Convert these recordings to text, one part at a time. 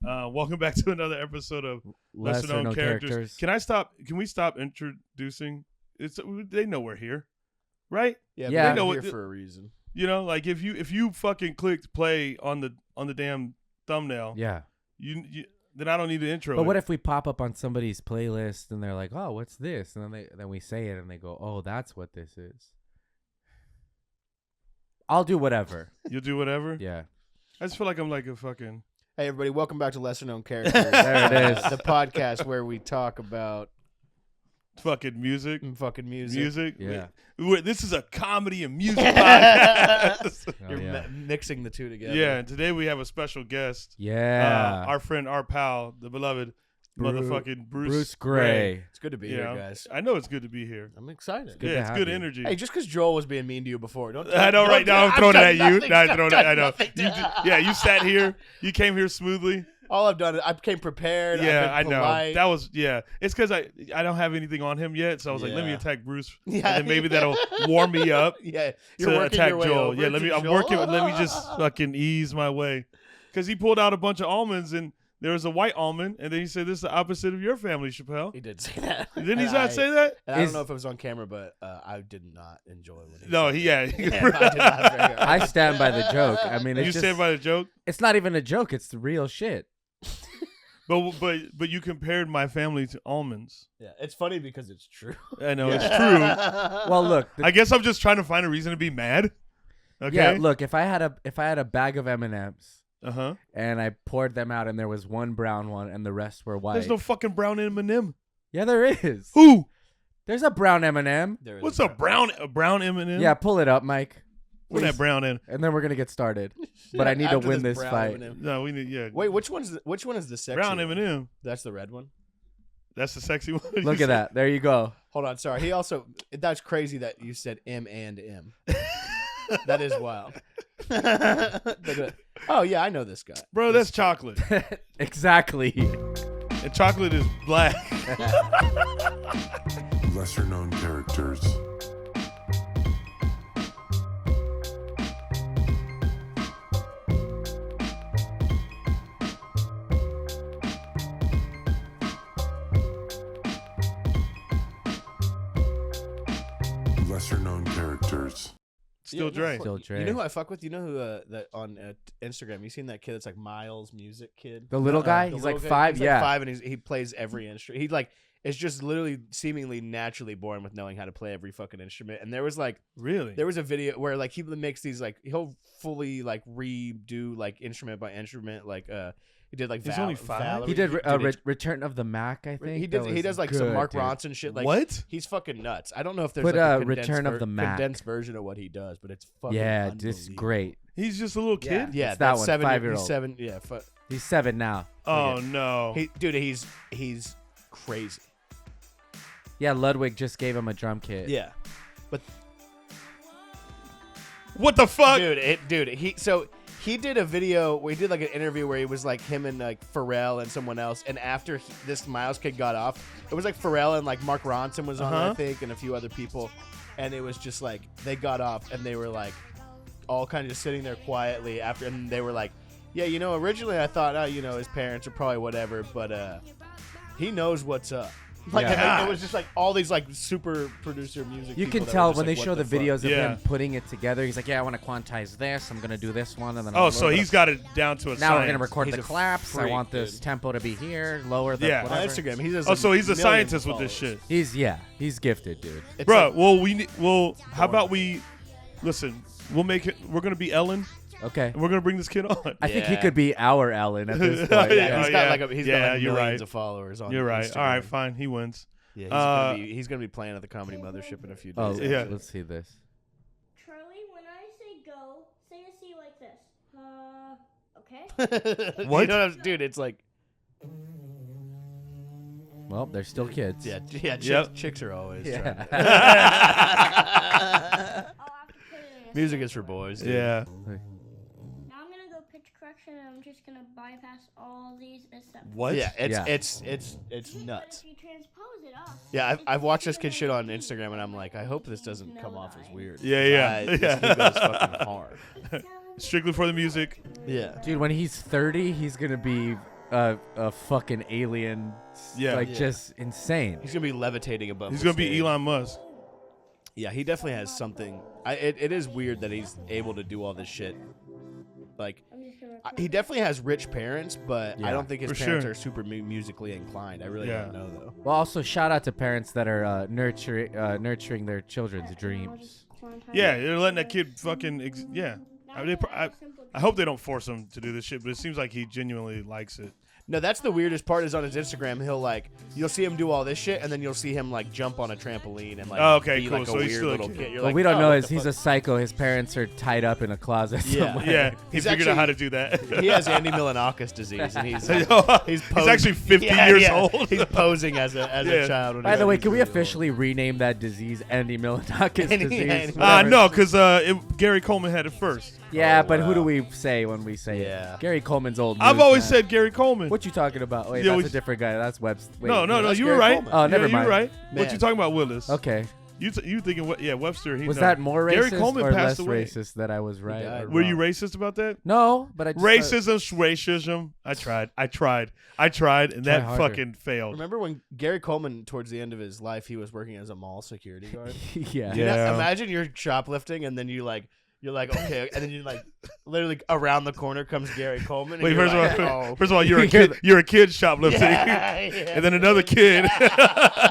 Welcome back to another episode of Lesser Known Characters. Can we stop introducing? They know we're here, right? Yeah. They know we're here for a reason. You know, like if you fucking clicked play on the damn thumbnail, you then I don't need to intro. But what if we pop up on somebody's playlist and they're like, "Oh, what's this?" And then we say it and they go, "Oh, that's what this is." I'll do whatever. You'll do whatever? Yeah. I just feel like I'm like a fucking... Hey, everybody. Welcome back to Lesser Known Characters. There it is. The podcast where we talk about... Fucking music. Music. Yeah. This is a comedy and music podcast. You're mixing the two together. Yeah, and today we have a special guest. Yeah. Our friend, our pal, the beloved motherfucking Bruce Gray. It's good to be here, guys. I know it's good to be here. I'm excited. It's good energy. Hey, just because Joel was being mean to you before. I know right now I'm throwing it at you. I know. You sat here. You came here smoothly. All I've done is I came prepared. Yeah, I know. That was It's because I don't have anything on him yet, so I was like, let me attack Bruce, and then maybe that'll warm me up. You're to attack your way Joel. Over Let me just fucking ease my way, because he pulled out a bunch of almonds and there was a white almond, and then he said, "This is the opposite of your family, Chappelle." He did say that. Didn't he not say that? And I don't know if it was on camera, but I did not enjoy what he said. I stand by the joke. I mean, you stand by the joke. It's not even a joke. It's the real shit. But you compared my family to almonds. Yeah, it's funny because it's true. I know it's true. Well, look, I guess I'm just trying to find a reason to be mad. Okay. Yeah, look, if I had a bag of M&Ms. And I poured them out, and there was one brown one, and the rest were white. There's no fucking brown M&M. Yeah, there is. Who? There's a brown M&M. What's a brown M&M? Yeah, pull it up, Mike. What's that brown in? And then we're gonna get started. But I need to win this fight. M&M. No, we need. Wait, which one is the sexy brown one? M&M? That's the red one. That's the sexy one. Look at that. There you go. Hold on, sorry. He also. That's crazy that you said M and M. That is wild. Oh yeah, I know this guy. Bro, that's chocolate. Exactly. And chocolate is black. Lesser known characters. Lesser known characters. Still Dre. You know who I fuck with? You know who that on Instagram? You seen that kid that's like Miles Music Kid? The little guy? He's like 5. He's like 5 and he plays every instrument. He like is just literally seemingly naturally born with knowing how to play every fucking instrument. And there was like there was a video where like he makes these like he'll fully like redo like instrument by instrument like he did like He's only 5. Valerie. He did Return of the Mac, I think. He does like some Mark Ronson shit. Like what? He's fucking nuts. I don't know if there's Put like a Return of the Mac condensed version of what he does, but it's fucking it's great. He's just a little kid. Yeah, it's that one. 5-year-old. He's 7. Yeah, he's 7 now. Oh no, he's crazy. Yeah, Ludwig just gave him a drum kit. Yeah, but what the fuck, He did a video where he did like an interview where he was like him and like Pharrell and someone else, and after this Miles kid got off, it was like Pharrell and like Mark Ronson was on I think, and a few other people, and it was just like they got off and they were like all kind of just sitting there quietly after, and they were like, yeah, originally I thought his parents are probably whatever, but he knows what's up. Like it was just like all these like super producer music. You can tell when they show the videos of him putting it together. He's like, "Yeah, I want to quantize this. I'm gonna do this one." And then so he's got it down to a. Now science. we're gonna record the claps. Freak, I want this tempo to be here, lower the whatever. On Instagram. He does. So he's a scientist with this shit. He's gifted, dude. Bro, how about we listen? We'll make it. We're gonna be Ellen. Okay. We're gonna bring this kid on. I think he could be our Ellen at this point. He's got millions of followers on. You're right. Instagram. All right, fine. He wins. Yeah, he's gonna be playing at the Comedy Mothership in a few days. Oh, yeah. Let's see this. Charlie, when I say go, say a C like this. Okay? What? Dude, it's like... Well, they're still kids. Yeah, chicks are always trying to... I'll have to put it in Music is for boys. Dude. Yeah. Now I'm gonna go pitch correction and I'm just gonna bypass all these steps. What? Yeah, it's nuts. If you transpose it off, Yeah, I've watched this kid shit on Instagram, and I'm like, I hope this doesn't come off as weird. Yeah. This kid goes fucking hard. Strictly for the music. Yeah. Dude, when he's 30, he's going to be a fucking alien. Yeah. Like Yeah. just insane. He's gonna be levitating above. He's the gonna be stage. Elon Musk. Yeah, he definitely has something. It is weird that he's able to do all this shit. Like, I'm just gonna he definitely has rich parents, but I Yeah, don't think his for parents sure. are super musically inclined. I really Yeah. don't know though. Well, also shout out to parents that are nurturing their children's dreams. Yeah, they're letting that kid fucking. I hope they don't force him to do this shit, but it seems like he genuinely likes it. No, that's the weirdest part is on his Instagram. You'll see him do all this shit, and then you'll see him like jump on a trampoline and like Oh, okay, be cool. like So a he's weird still a little kid. kid. You're What like, we don't oh, know what is the he's a psycho. His parents are tied up in a closet. Yeah. somewhere. Yeah, he He's figured out how to actually- do that. He has Andy Milanakis disease, and he's He's actually 50 years old. He's posing as a Yeah. child. when By he's the way, really can we old. officially rename that disease Andy Milanakis Andy- disease? Andy- Whatever. No, because Gary Coleman had it first. Yeah, Oh, but who do wow. we say when we say Yeah. it? Gary Coleman's old. I've news, always man. said Gary Coleman. What you talking about? Wait, Yeah, that's we- a different guy. That's Webster. No, that's you were Gary right. Coleman. Oh, never You mind. were right. Man. What you talking about, Willis? Okay. You thinking what? Yeah, Webster. Was that more racist Gary Coleman or passed less away. racist that I was right? died. or Were you wrong? racist about that? No, but I just Racism. I tried, and that harder. fucking failed. Remember when Gary Coleman, towards the end of his life, he was working as a mall security guard? yeah. Yeah. Now, imagine you're shoplifting, and then you're like, okay, and then you're like, literally around the corner comes Gary Coleman. And Wait, you're first like, of all, you're a kid. You're a kid shoplifting, yeah, and then another kid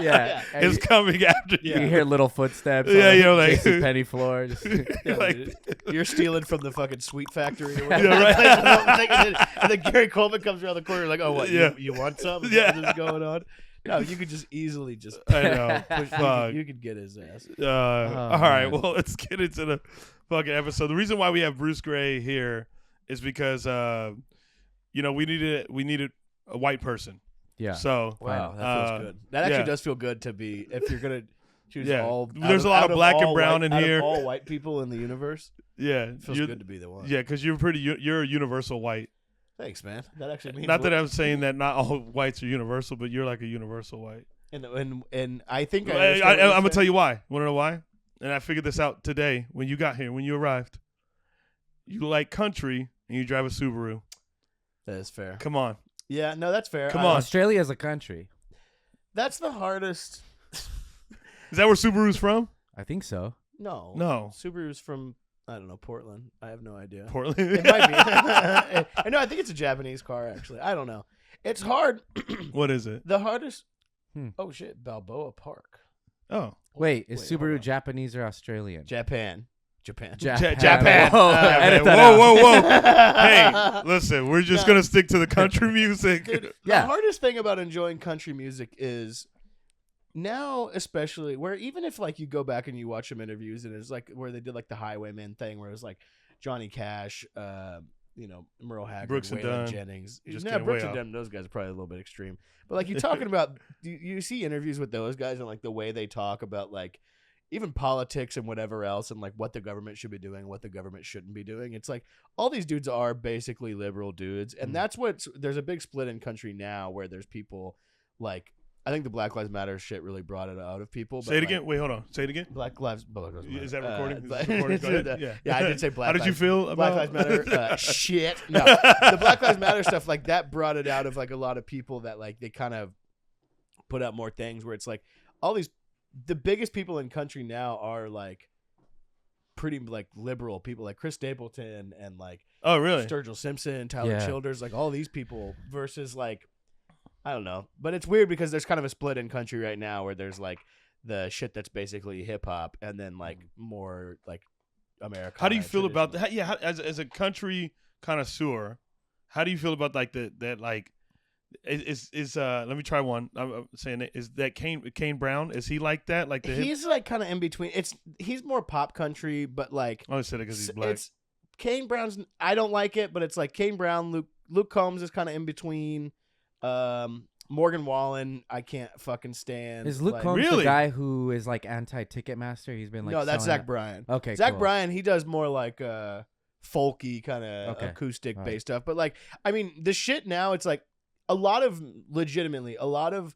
Yeah. And is coming after you. You hear little footsteps. Yeah, on you know, like- the Penny floor. Just, Yeah, Like- dude. You're stealing from the fucking sweet factory. Or Yeah, right. and then Gary Coleman comes around the corner, like, oh, what? Yeah. You want some? Is Yeah. that what's going on? No, you could just easily just. I know. Fuck. You could get his ass. All right, man. well, let's get into the fucking episode. The reason why we have Bruce Gray here is because we needed a white person. yeah. So Wow, that Uh, feels good. That actually yeah. does feel good to be if you're gonna choose Yeah. all. There's a lot of black and brown in out here. Of all white people in the universe, yeah, it feels you're- good to be the one. Yeah, because you're you're a universal white. Thanks, man. That actually means Not that I'm saying that not all whites are universal, but you're like a universal white. and I think I'm gonna tell you why. Want to know why? And I figured this out today when you got here, when you arrived. You like country and you drive a Subaru. that is fair. Come on. Yeah, no, that's fair. Come on. Australia is a country. That's the hardest. Is that where Subaru's from? I think so. No, No. Subaru's from I don't know Portland. I have no idea. Portland. It might be. I know. I think it's a Japanese car. Actually, I don't know. It's hard. What is it? The hardest. Hmm. Oh shit! Balboa Park, Oh. Wait, is Wait, hold Subaru on. Japanese or Australian? Japan. Japan. Whoa, Yeah, edit man. that out. Whoa. Hey, listen, we're just No. gonna stick to the country music. Dude, Yeah. The hardest thing about enjoying country music is now, especially where even if like you go back and you watch some interviews and it's like where they did like the Highwayman thing where it was like Johnny Cash, Merle Haggard, Brooks and Waylon Dunn. Jennings. You're just Yeah, getting Brooks way and off. Dunn, those guys are probably a little bit extreme. But like you're talking about, you see interviews with those guys and like the way they talk about like even politics and whatever else and like what the government should be doing, what the government shouldn't be doing. It's like all these dudes are basically liberal dudes. And that's there's a big split in country now where there's people like, I think the Black Lives Matter shit really brought it out of people. Say it again. Wait, hold on. Say it again. Black Lives Matter. Is that recording? Is but- this recording? Go ahead. Yeah. Yeah, I did say Black How did you Lives feel Black about Lives Matter. Shit. No, the Black Lives Matter stuff, like that brought it out of like a lot of people that like they kind of put out more things where it's like all these, the biggest people in country now are like pretty like liberal people like Chris Stapleton and like Oh, really? Sturgill Simpson, Tyler Yeah. Childers, like all these people versus like, I don't know. But it's weird because there's kind of a split in country right now where there's like the shit that's basically hip hop and then like more like America. How do you feel about that? Yeah, as a country connoisseur, how do you feel about like that like is let me try one. I'm saying it, is that Kane Brown? Is he like that? Like the He's like kind of in between. He's more pop country, but like I only said it because he's black. it's Kane Brown's. I don't like it, but it's like Kane Brown. Luke Combs is kind of in between. Morgan Wallen, I can't fucking stand. Is Luke like, Combs Really? the guy who is like anti-Ticketmaster? He's been like no, that's selling Zach Bryan. Okay, Zach cool. Bryan, he does more like folky kind of Okay. acoustic All based right. stuff. But like, I mean, the shit now, it's like a lot of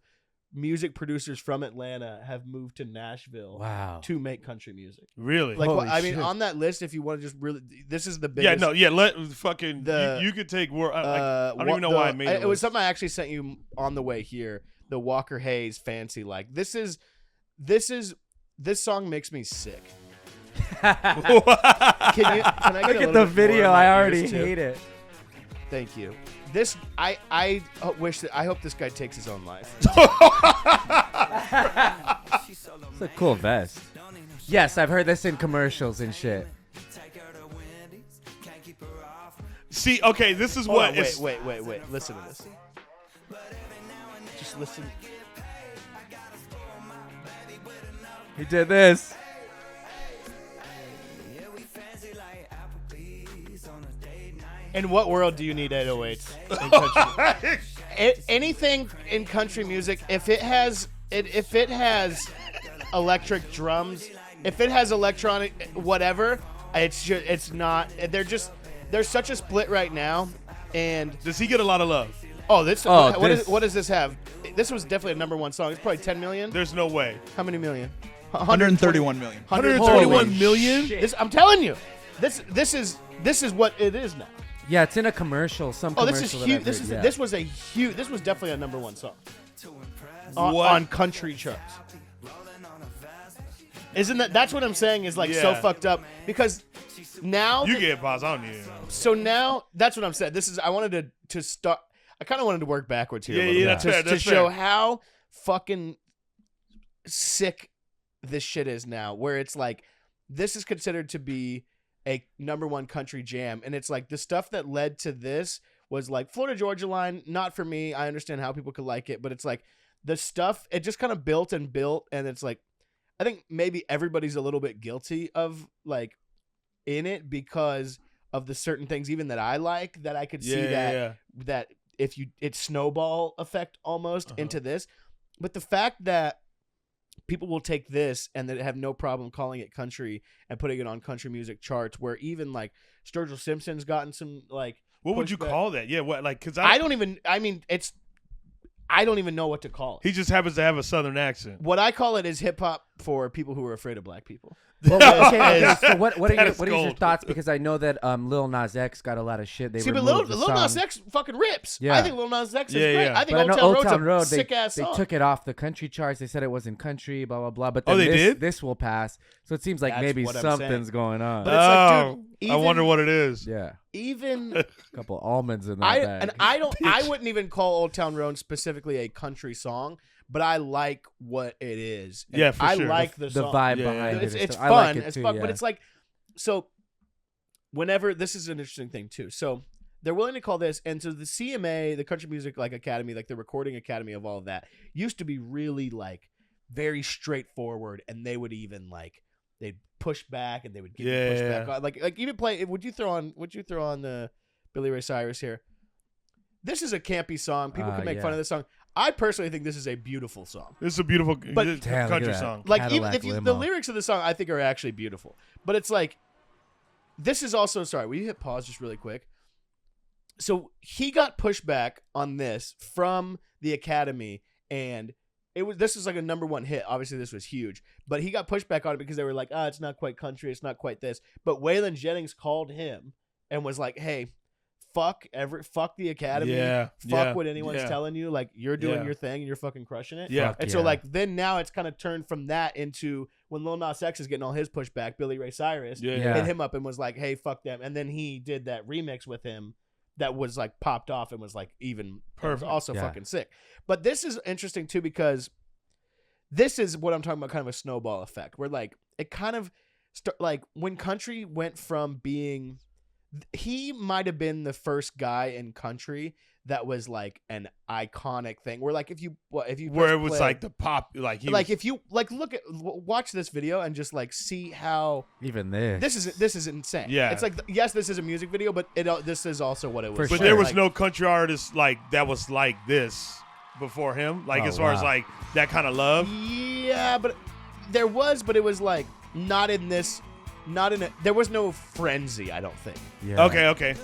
music producers from Atlanta have moved to Nashville Wow. to make country music. Really? Like, Holy I mean, shit. on that list, if you want to just really, this is the yeah, biggest. no, yeah. Let fucking The- you could take word. I don't even know the- why I made it. It was something I actually sent you on the way here. The Walker Hayes Fancy Like. This song makes me sick. Can I Look get a at little the bit video. more in my I already ears, too? hate it. Thank you. This I wish that I hope this guy takes his own life. It's a cool vest. Yes, I've heard this in commercials and shit. See, okay, this is Hold what. on, it's, wait. Listen to this. Just listen. He did this. In what world do you need 808s in country? Anything in country music, if it has electric drums, if it has electronic whatever, it's not. There's such a split right now, and Does he get a lot of love? what does this have? This was definitely a number one song. It's probably 10 million. There's no way. How many million? 131 million. 131 million? This, I'm telling you, this is what it is now. Yeah, it's in a commercial. Some Oh, commercial this is that huge. I've This heard, is yeah. this was a huge. This was definitely a number one song What? on country charts. Isn't that's what I'm saying is like so Yeah. fucked up because now You get pause. I don't need it. so now that's what I'm saying. This is I wanted to start. I kind of wanted to work backwards here. Yeah, a little yeah, bit that's to, fair, to that's show fair. how fucking sick this shit is now. Where it's like this is considered to be a number one country jam, and it's like the stuff that led to this was like Florida Georgia Line. Not for me. I understand how people could like it, but it's like the stuff it just kind of built, and it's like I think maybe everybody's a little bit guilty of like in it because of the certain things even that I like that I could see that if you it's snowball effect almost into this, but the fact that people will take this and that have no problem calling it country and putting it on country music charts where even like Sturgill Simpson's gotten some like What would you pushback. call that? Yeah, what? Like, because I don't even know what to call it. He just happens to have a southern accent. What I call it is hip hop for people who are afraid of black people. Well, okay, so what are That your is thoughts? gold. Because I know that Lil Nas X got a lot of shit. They See, but removed Lil the Nas song. X fucking rips. Yeah. I think Lil Nas X is Yeah, great. yeah. I think But I know Old Town Road's a they, sick ass they song. took it off the country charts. They said it wasn't country, blah blah blah. But Oh, then they did? this will pass. So it seems like That's maybe what I'm something's saying. going on. But it's like, dude, I wonder what it is. yeah, even a couple almonds in that bag. I wouldn't even call Old Town Road specifically a country song, but I like what it is. And Yeah, for I sure. like the the song. vibe Yeah, behind yeah. it. It's and stuff. fun I like it as too, fuck, yeah. but it's like so. Whenever this is an interesting thing too, so they're willing to call this, and so the CMA, the Country Music like Academy, like the Recording Academy of all of that, used to be really like very straightforward, and they would even like they'd push back and they would give you pushback. Yeah. Like even play. Would you throw on the Billy Ray Cyrus here? This is a campy song. People can make fun yeah. of this song. I personally think this is a beautiful song. This is a beautiful But- this is a Damn, look at country that. song. Like Cadillac even if the limo. lyrics of the song, I think are actually beautiful. But it's like, this is also sorry. Will you hit pause just really quick? So he got pushback on this from the Academy, and this is like a number one hit. Obviously, this was huge, but he got pushback on it because they were like, it's not quite country, it's not quite this. But Waylon Jennings called him and was like, hey, fuck the Academy. Yeah, Fuck yeah, what anyone's yeah. telling you. Like, you're doing Yeah. your thing and you're fucking crushing it. Yeah. Fuck And so yeah. like then now it's kind of turned from that into when Lil Nas X is getting all his pushback, Billy Ray Cyrus Yeah. Yeah. hit him up and was like, hey, fuck them. And then he did that remix with him that was like popped off and was like even Perfect. also Yeah. fucking sick. But this is interesting too because this is what I'm talking about, kind of a snowball effect where like it kind of like when country went from being he might have been the first guy in country that was like an iconic thing where like if you Where press it was play- like the pop, like he like was, if you like watch this video and just like see how Even this. this is insane. Yeah. It's like yes, this is a music video, but this is also what it was. For but sure. there was Like, no country artist like that was like this before him. Like Oh, as far as wow. like that kind of love. Yeah, but there was, but it was like not in this, not in a. There was no frenzy. I don't think yeah. Okay.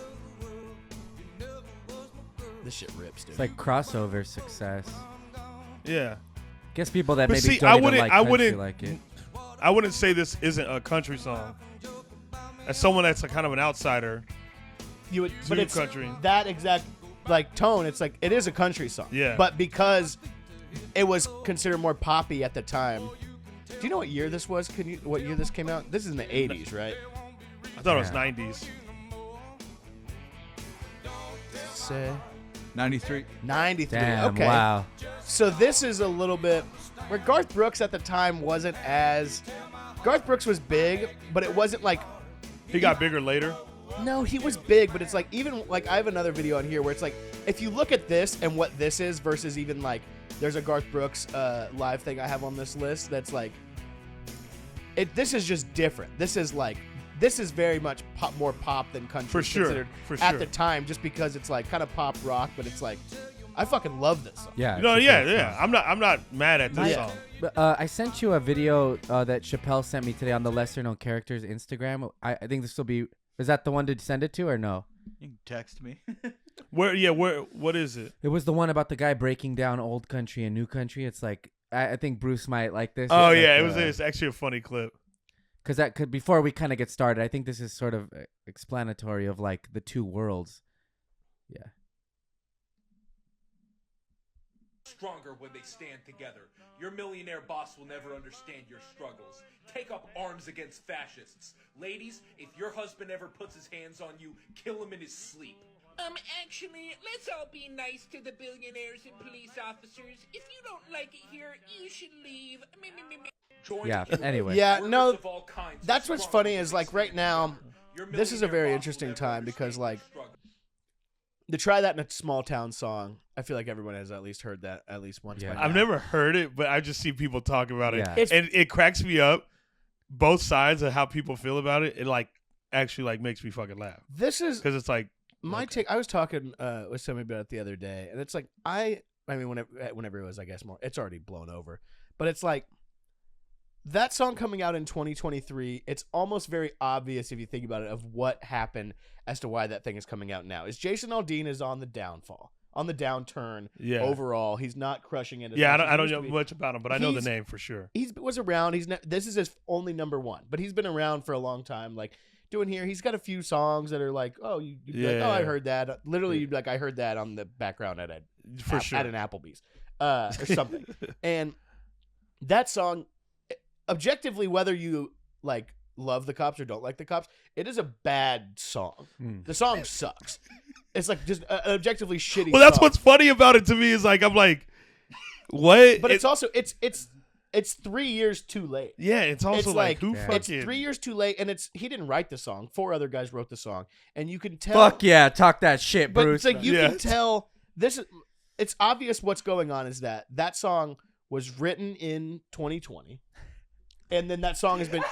this shit rips, dude. It's like crossover success. Yeah. guess people that But maybe see, don't I even wouldn't- like I country wouldn't- like it. I wouldn't say this isn't a country song. As someone that's a kind of an outsider, You would, but to it's country. that exact like tone. It's like it is a country song. Yeah. But because it was considered more poppy at the time. Do you know what year this was? What year this came out? This is in the 80s, right? I thought it was Yeah. 90s. Say 93. 93. Damn, okay. wow. So this is a little bit where Garth Brooks at the time wasn't as. Garth Brooks was big, but it wasn't like. He got bigger later. No, he was big, but it's like even like I have another video on here where it's like if you look at this and what this is versus even like there's a Garth Brooks live thing I have on this list that's like this is just different. This is very much more pop than country For sure, considered for at sure. the time just because it's like kind of pop rock, but it's like I fucking love this song. Yeah. No, it's a yeah, great yeah. song. I'm not mad at this Yeah. song. But, I sent you a video that Chappelle sent me today on the lesser known characters Instagram. I think this will be. Is that the one to send it to or no? You can text me. What is it? It was the one about the guy breaking down old country and new country. It's like I think Bruce might like this. Oh It's yeah, like, it's actually a funny clip. Because that could before we kind of get started. I think this is sort of explanatory of like the two worlds. Yeah. Stronger when they stand together. Your millionaire boss will never understand your struggles. Take up arms against fascists. Ladies, if your husband ever puts his hands on you, kill him in his sleep. Actually, let's all be nice to the billionaires and police officers. If you don't like it here, you should leave. Join Yeah, the anyway. Yeah, workers no, of all kinds that's what's stronger funny when is they like right stand now together. Your this is a millionaire very boss will interesting never time because understand like your struggles. to try that in a small town song, I feel like everyone has at least heard that at least once. Yeah. by I've now. never heard it, but I just see people talk about it, Yeah. It's- and it cracks me up. Both sides of how people feel about it, it like actually like makes me fucking laugh This is because it's like my okay. take. I was talking with somebody about it the other day, and it's like I mean whenever it was, I guess more. It's already blown over, but it's like that song coming out in 2023. It's almost very obvious if you think about it of what happened as to why that thing is coming out now. Is Jason Aldean is on the downfall, on the downturn. Yeah. Overall, he's not crushing it. As Yeah, much as I he don't used know to be. much about him, but I know the He's- name for sure. He was around. This is his only number one, but he's been around for a long time. Like doing here, he's got a few songs that are like, oh, you'd be like, oh, I Yeah. heard that. Literally, you'd be like, I heard that on the background at For sure. at an Applebee's, or something. And that song, objectively, whether you like love the Cops or don't like the Cops, it is a bad song. Mm. The song sucks. It's like just an objectively shitty. Well, that's song. what's funny about it to me is like I'm like, what? But it's also it's 3 years too late. yeah, it's also it's like, like- who Yeah. fucking It's 3 years too late, and he didn't write the song. 4 other guys wrote the song, and you can tell. Fuck yeah, talk that shit, But Bruce. it's like you Yeah. can tell this is. It's obvious what's going on is that song was written in 2020, and then that song has been.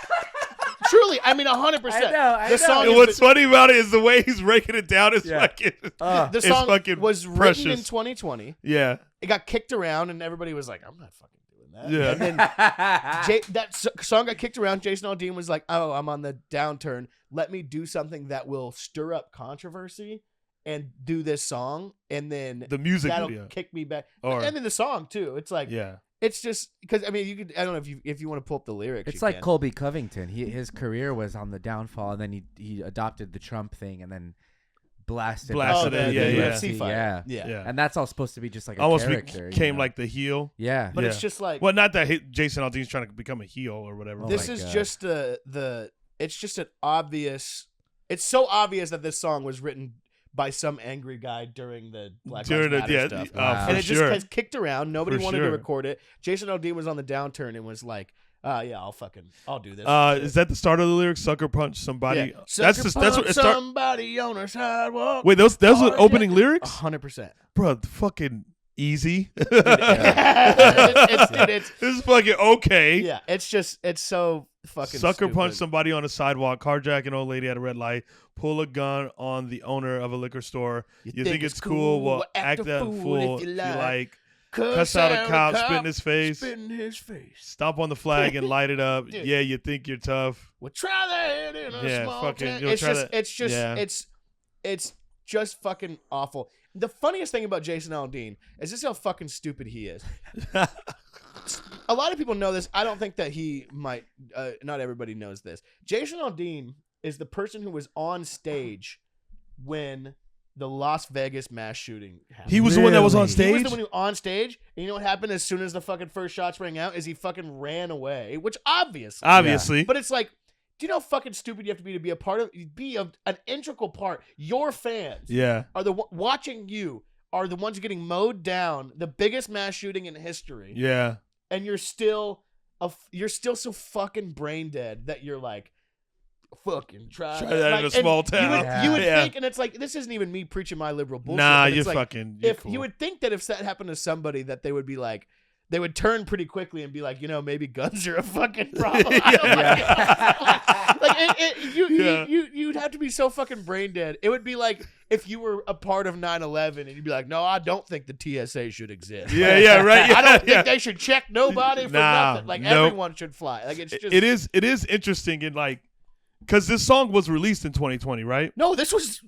Truly, I mean 100%. I The know. song And has what's been- funny about it is the way he's breaking it down is Yeah. fucking. the it's song fucking was written in precious. 2020. Yeah, It got kicked around, and everybody was like, "I'm not fucking doing that." Yeah. And then song got kicked around. Jason Aldean was like, "Oh, I'm on the downturn. Let me do something that will stir up controversy and do this song, and then the music that'll video. kick me back." Or- and then the song too. It's like Yeah, it's just because I mean you could. I don't know if you want to pull up the lyrics. It's you like can. Colby Covington. His career was on the downfall, and then he adopted the Trump thing, and then blasted Blasted Oh, it, the yeah, yeah. UFC fight. yeah. Yeah. yeah. And that's all supposed to be just like a Almost character. became you know? like the heel. yeah. But Yeah. it's just like Well, not that Jason Aldean's trying to become a heel or whatever. Oh this my is God. just the it's just an obvious. It's so obvious that this song was written by some angry guy during the Black During Lives the Matter yeah, stuff. Wow. for And it just sure. has kicked around. Nobody For wanted to sure. record it. Jason Aldean was on the downturn and was like, yeah, I'll do this. Is that the start of the lyrics? Sucker punch somebody. Yeah. That's Sucker that's what punch it start. somebody on a sidewalk. Wait, those Oh, what opening lyrics, 100%. bro. Fucking easy. It's This is fucking okay. yeah, it's so fucking Sucker punch stupid. somebody on a sidewalk, carjack an old lady at a red light, pull a gun on the owner of a liquor store. You think it's cool? Well, act that fool if you like. Cuss out a cop, spit in his face, Spit in his face. stomp on the flag and light it up. Dude. Yeah, you think you're tough. Well, try that in a Yeah, small fucking- town. you'll It's try just, that- it's just, yeah. it's just fucking awful. The funniest thing about Jason Aldean is just how fucking stupid he is. a lot of people know this. I don't think that he might. Not everybody knows this. Jason Aldean is the person who was on stage when the Las Vegas mass shooting happened. He was the one that was on Really? stage. He was the one who on stage, and you know what happened as soon as the fucking first shots rang out? Is he fucking ran away, which Obviously. but it's like, do you know how fucking stupid you have to be a part of, an integral part? Your fans Yeah. are watching you are the ones getting mowed down, the biggest mass shooting in history, Yeah. and you're still so fucking brain dead that you're like, fucking try Try that in a and small town. You would Yeah. think, and it's like, this isn't even me preaching my liberal bullshit. Nah, but it's you're like, fucking. You're if cool. you would think that if that happened to somebody, that they would be like, they would turn pretty quickly and be like, maybe guns are a fucking problem. You'd have to be so fucking brain dead. It would be like if you were a part of 9/11 and you'd be like, no, I don't think the TSA should exist. Yeah, right. I don't yeah. think they should check nobody for nothing. Like, nope. everyone should fly. Like, it's just. It is interesting in like, because this song was released in 2020, right? No, this was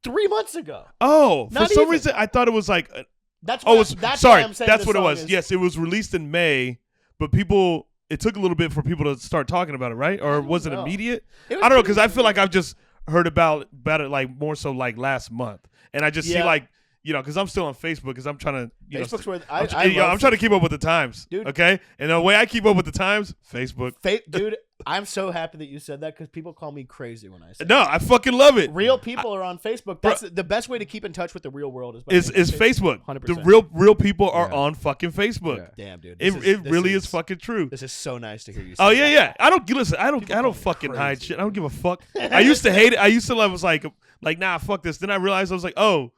3 months ago. Oh, for Not some even. reason I thought it was like. That's Oh, what, that's why I'm saying that's this what it song was. is- Yes, it was released in May, but it took a little bit for people to start talking about it, right? Or was it know. immediate? It was I don't know, pretty because I feel like immediate. I've just heard about it like more so like last month, and I just see Yeah. like, because I'm still on Facebook because I'm trying to Facebook's where I'm love trying to keep up with the times, Dude. okay? And the way I keep up with the times, Facebook. Dude, I'm so happy that you said that because people call me crazy when I say No, I fucking love it. real people are on Facebook. That's the best way to keep in touch with the real world by Is being on Facebook. 100%. The real people are Yeah. on fucking Facebook. Yeah. Damn, dude. It This really is fucking true. This is so nice to hear you say. Oh that. yeah. I don't call me fucking hide crazy. shit. I don't give a fuck. I used to hate it. I used to was like nah, fuck this. Then I realized I was like, oh,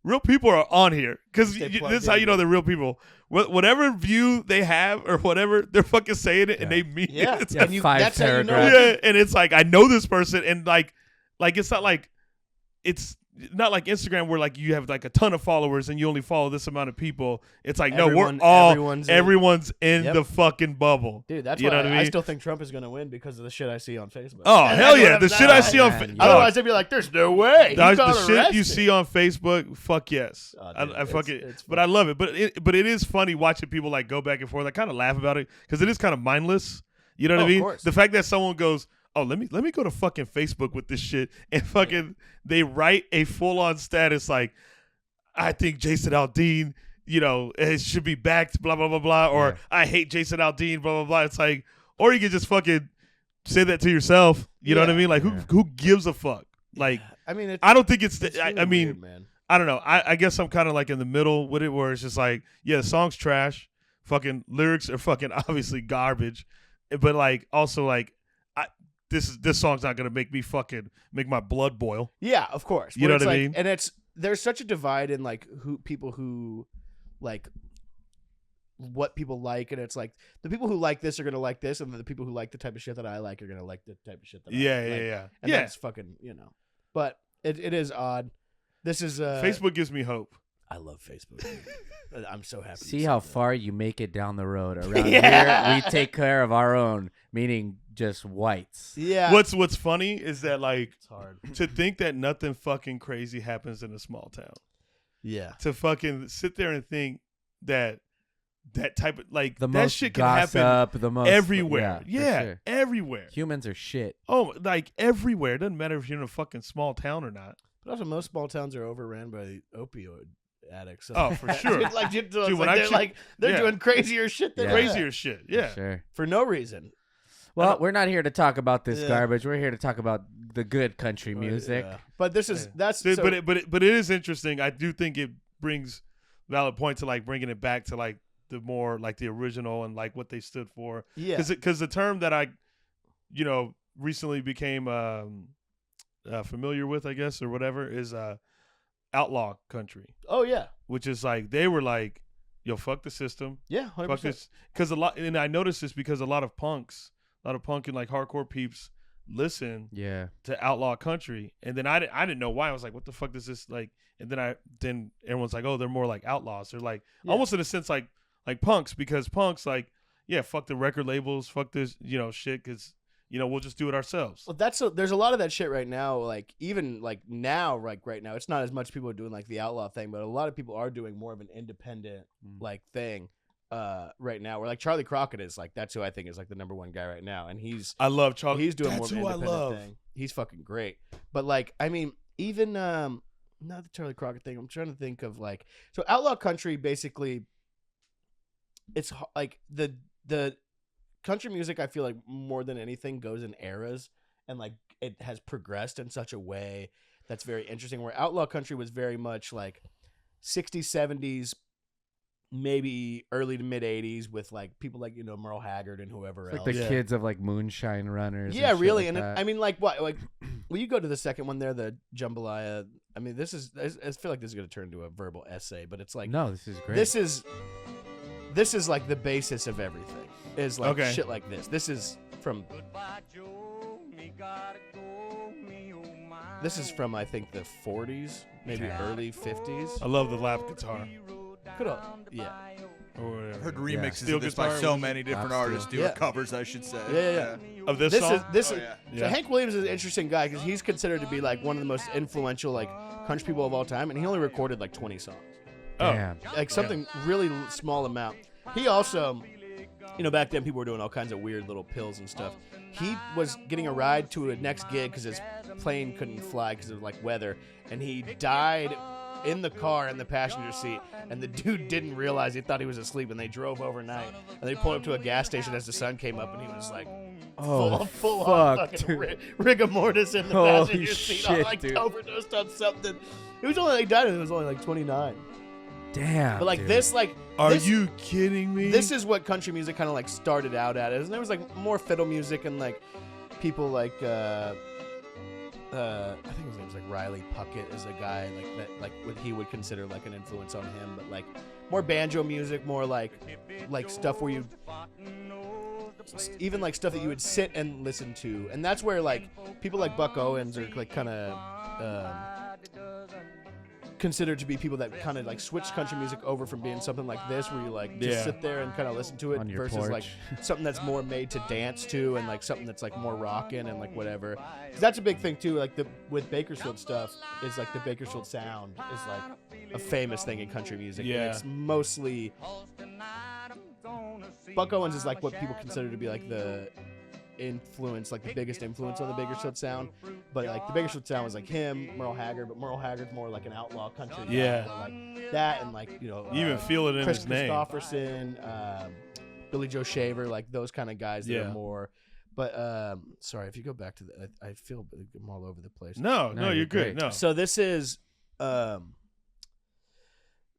real people are on here because They this plugged is how in, you know they're real people. Whatever view they have or whatever, they're fucking saying it and they mean Yeah. it. It's Yeah, like, And 5 that's how you know. paragraphs. yeah, and it's like I know this person, and like it's not like it's not like Instagram where like you have like a ton of followers and you only follow this amount of people. It's like Everyone- everyone's everyone's in Yep. the fucking bubble. Dude, that's You why know what I mean? still think Trump is going to win because of the shit I see on Facebook. Oh And hell that's yeah, what the I'm shit I saying. see on Man, Facebook. yeah. Otherwise, they'd be like, "There's no way." He got The shit you arrested. see on Facebook, fuck yes, Oh, dude, I fuck it's- it. it's But I love it. But it is funny watching people like go back and forth. I kind of laugh about it because it is kind of mindless. You know what Oh, I of mean? course. The fact that someone goes, oh, let me go to fucking Facebook with this shit, and fucking they write a full on status like, I think Jason Aldean, it should be backed, blah blah blah blah, or Yeah. I hate Jason Aldean, blah blah blah. It's like, or you can just fucking say that to yourself. You know what I Yeah. mean? Like who gives a fuck? Like I mean, I don't think it's. it's I really mean. weird, man. I don't know. I guess I'm kind of like in the middle with it, where it's just like, yeah, the song's trash. Fucking lyrics are fucking obviously garbage, but like also like, this song's not gonna make make my blood boil. Yeah, of course. You Where know it's what I like- mean? And there's such a divide in like people who like what people like, and it's like the people who like this are gonna like this, and then the people who like the type of shit that I like are gonna like the type of shit that I Yeah, like. yeah. And Yeah. that's fucking But it is odd. This is Facebook gives me hope. I love Facebook. I'm so happy. you See said how that. far you make it down the road. Around Yeah. here, we take care of our own, meaning just whites. Yeah. What's funny is that like It's hard. to think that nothing fucking crazy happens in a small town. Yeah. To fucking sit there and think that type of like The that most shit can happen gossip, the most everywhere. for Yeah, sure. everywhere. Humans are shit. Oh, like everywhere. It doesn't matter if you're in a fucking small town or not. But also, most small towns are overran by opioid addicts. So Oh, for sure. Dude, when I they're check- they're yeah. doing crazier shit than Yeah. Crazier shit. Yeah. Sure. for no reason. Well, we're not here to talk about this Yeah. garbage. We're here to talk about the good country music. Yeah. But this is that's Dude, so, but it is interesting. I do think it brings valid point to like bringing it back to like the more like the original and like what they stood for. yeah. Because the term that I, recently became familiar with, I guess, or whatever, is outlaw country, Oh yeah. which is like they were like, yo, fuck the system. Yeah. 100%. Fuck this, because and I noticed this because a lot of punk and like hardcore peeps listen Yeah. to outlaw country, and then I didn't know why. I was like, what the fuck is this like? And then everyone's like, oh, they're more like outlaws. They're like almost in a sense like punks, because punks like, yeah, fuck the record labels, fuck this shit, because we'll just do it ourselves. Well, there's a lot of that shit right now. Like even like now, like right now, it's not as much people are doing like the outlaw thing, but a lot of people are doing more of an independent like thing. right now. Where like Charlie Crockett is like that's who I think is like the number one guy right now, and I love Charlie. he's doing That's more of who an I love. independent thing. He's fucking great. But like I mean, even not the Charlie Crockett thing. I'm trying to think of like so outlaw country basically. It's like the country music. I feel like more than anything goes in eras, and like it has progressed in such a way that's very interesting. Where outlaw country was very much like 60s, 70s. Maybe early to mid 80s with like people like Merle Haggard and whoever Like else. the kids of like Moonshine Runners. Yeah, and shit really. like And that. I mean, like what? Like, will you go to the second one there, the jambalaya? I mean, this is. I feel like this is going to turn into a verbal essay, but it's like no, this is great. This is like the basis of everything. Is like Okay. shit like this. This is from. This is from I think the 40s, maybe Okay. early 50s. I love the lap guitar. Could have, yeah. Or whatever. I've heard remixes Steel of this guitar, by what so is many different Steel. artists doing Yeah. covers, I should say. Yeah. Of this This song? is this Oh, is yeah. Yeah. so Hank Williams is an interesting guy because he's considered to be like one of the most influential like country people of all time, and he only recorded like 20 songs, Damn. like something really small amount. He also, back then people were doing all kinds of weird little pills and stuff. He was getting a ride to a next gig because his plane couldn't fly because of like weather, and he died in the car in the passenger seat, and the dude didn't realize. He thought he was asleep, and they drove overnight, and they pulled up to a gas station as the sun came up, and he was like Oh, full on fuck, fucking dude. rigor mortis in the Holy passenger seat, on shit, like dude. overdosed on something. It was only like died, and it was only like 29. Damn. But like dude. this, like Are this, you kidding me? This is what country music kind of like started out at, and there was like more fiddle music and like people like I think his name's like Riley Puckett is a guy like that, like what he would consider like an influence on him, but like more banjo music, more like stuff where you even like stuff that you would sit and listen to, and that's where like people like Buck Owens are like kind of considered to be people that kind of like switched country music over from being something like this where you like just Yeah. sit there and kind of listen to it On your versus porch. like something that's more made to dance to and like something that's like more rockin' and like whatever. 'Cause that's a big thing too, like with Bakersfield stuff is like the Bakersfield sound is like a famous thing in country music. Yeah. And it's mostly Buck Owens is like what people consider to be like the influence, like the biggest influence on the Bakersfield sound. But like the Bakersfield sound was like him, Merle Haggard, but Merle Haggard's more like an outlaw country guy. Yeah. Like that and like, You even feel it in Chris his name. Christopherson, Billy Joe Shaver, like those kind of guys that Yeah. are more. But sorry, if you go back to the, I feel I'm all over the place. No, No, you're you're good. great. No. So this is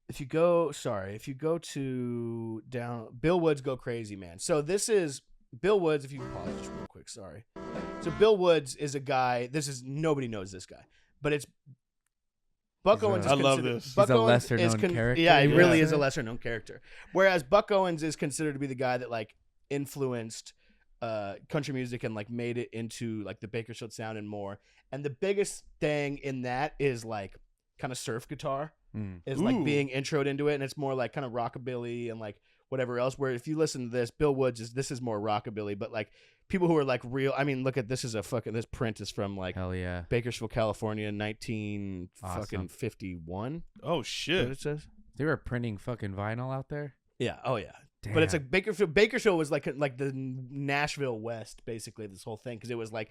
if you go to down Bill Woods Go Crazy Man. So this is Bill Woods, if you pause just real quick, sorry. So Bill Woods is a guy, nobody knows this guy, but it's Buck He's a- Owens is I love considered- this. Buck He's a Owens is lesser-known character, Yeah, he you really would is a say? lesser known character. Whereas Buck Owens is considered to be the guy that like influenced country music and like made it into like the Bakersfield sound and more. And the biggest thing in that is like kind of surf guitar is like Ooh. being introed into it, and it's more like kind of rockabilly and like whatever else. Where if you listen to this, Bill Woods this is more rockabilly, but like people who are like real. I mean, look at this this print is from like Hell yeah. Bakersfield, California, 1951. Oh What shit. it says? They were printing fucking vinyl out there. Yeah. Oh yeah. Damn. But it's like Bakersfield. Bakersfield was like the Nashville West, basically. This whole thing, because it was like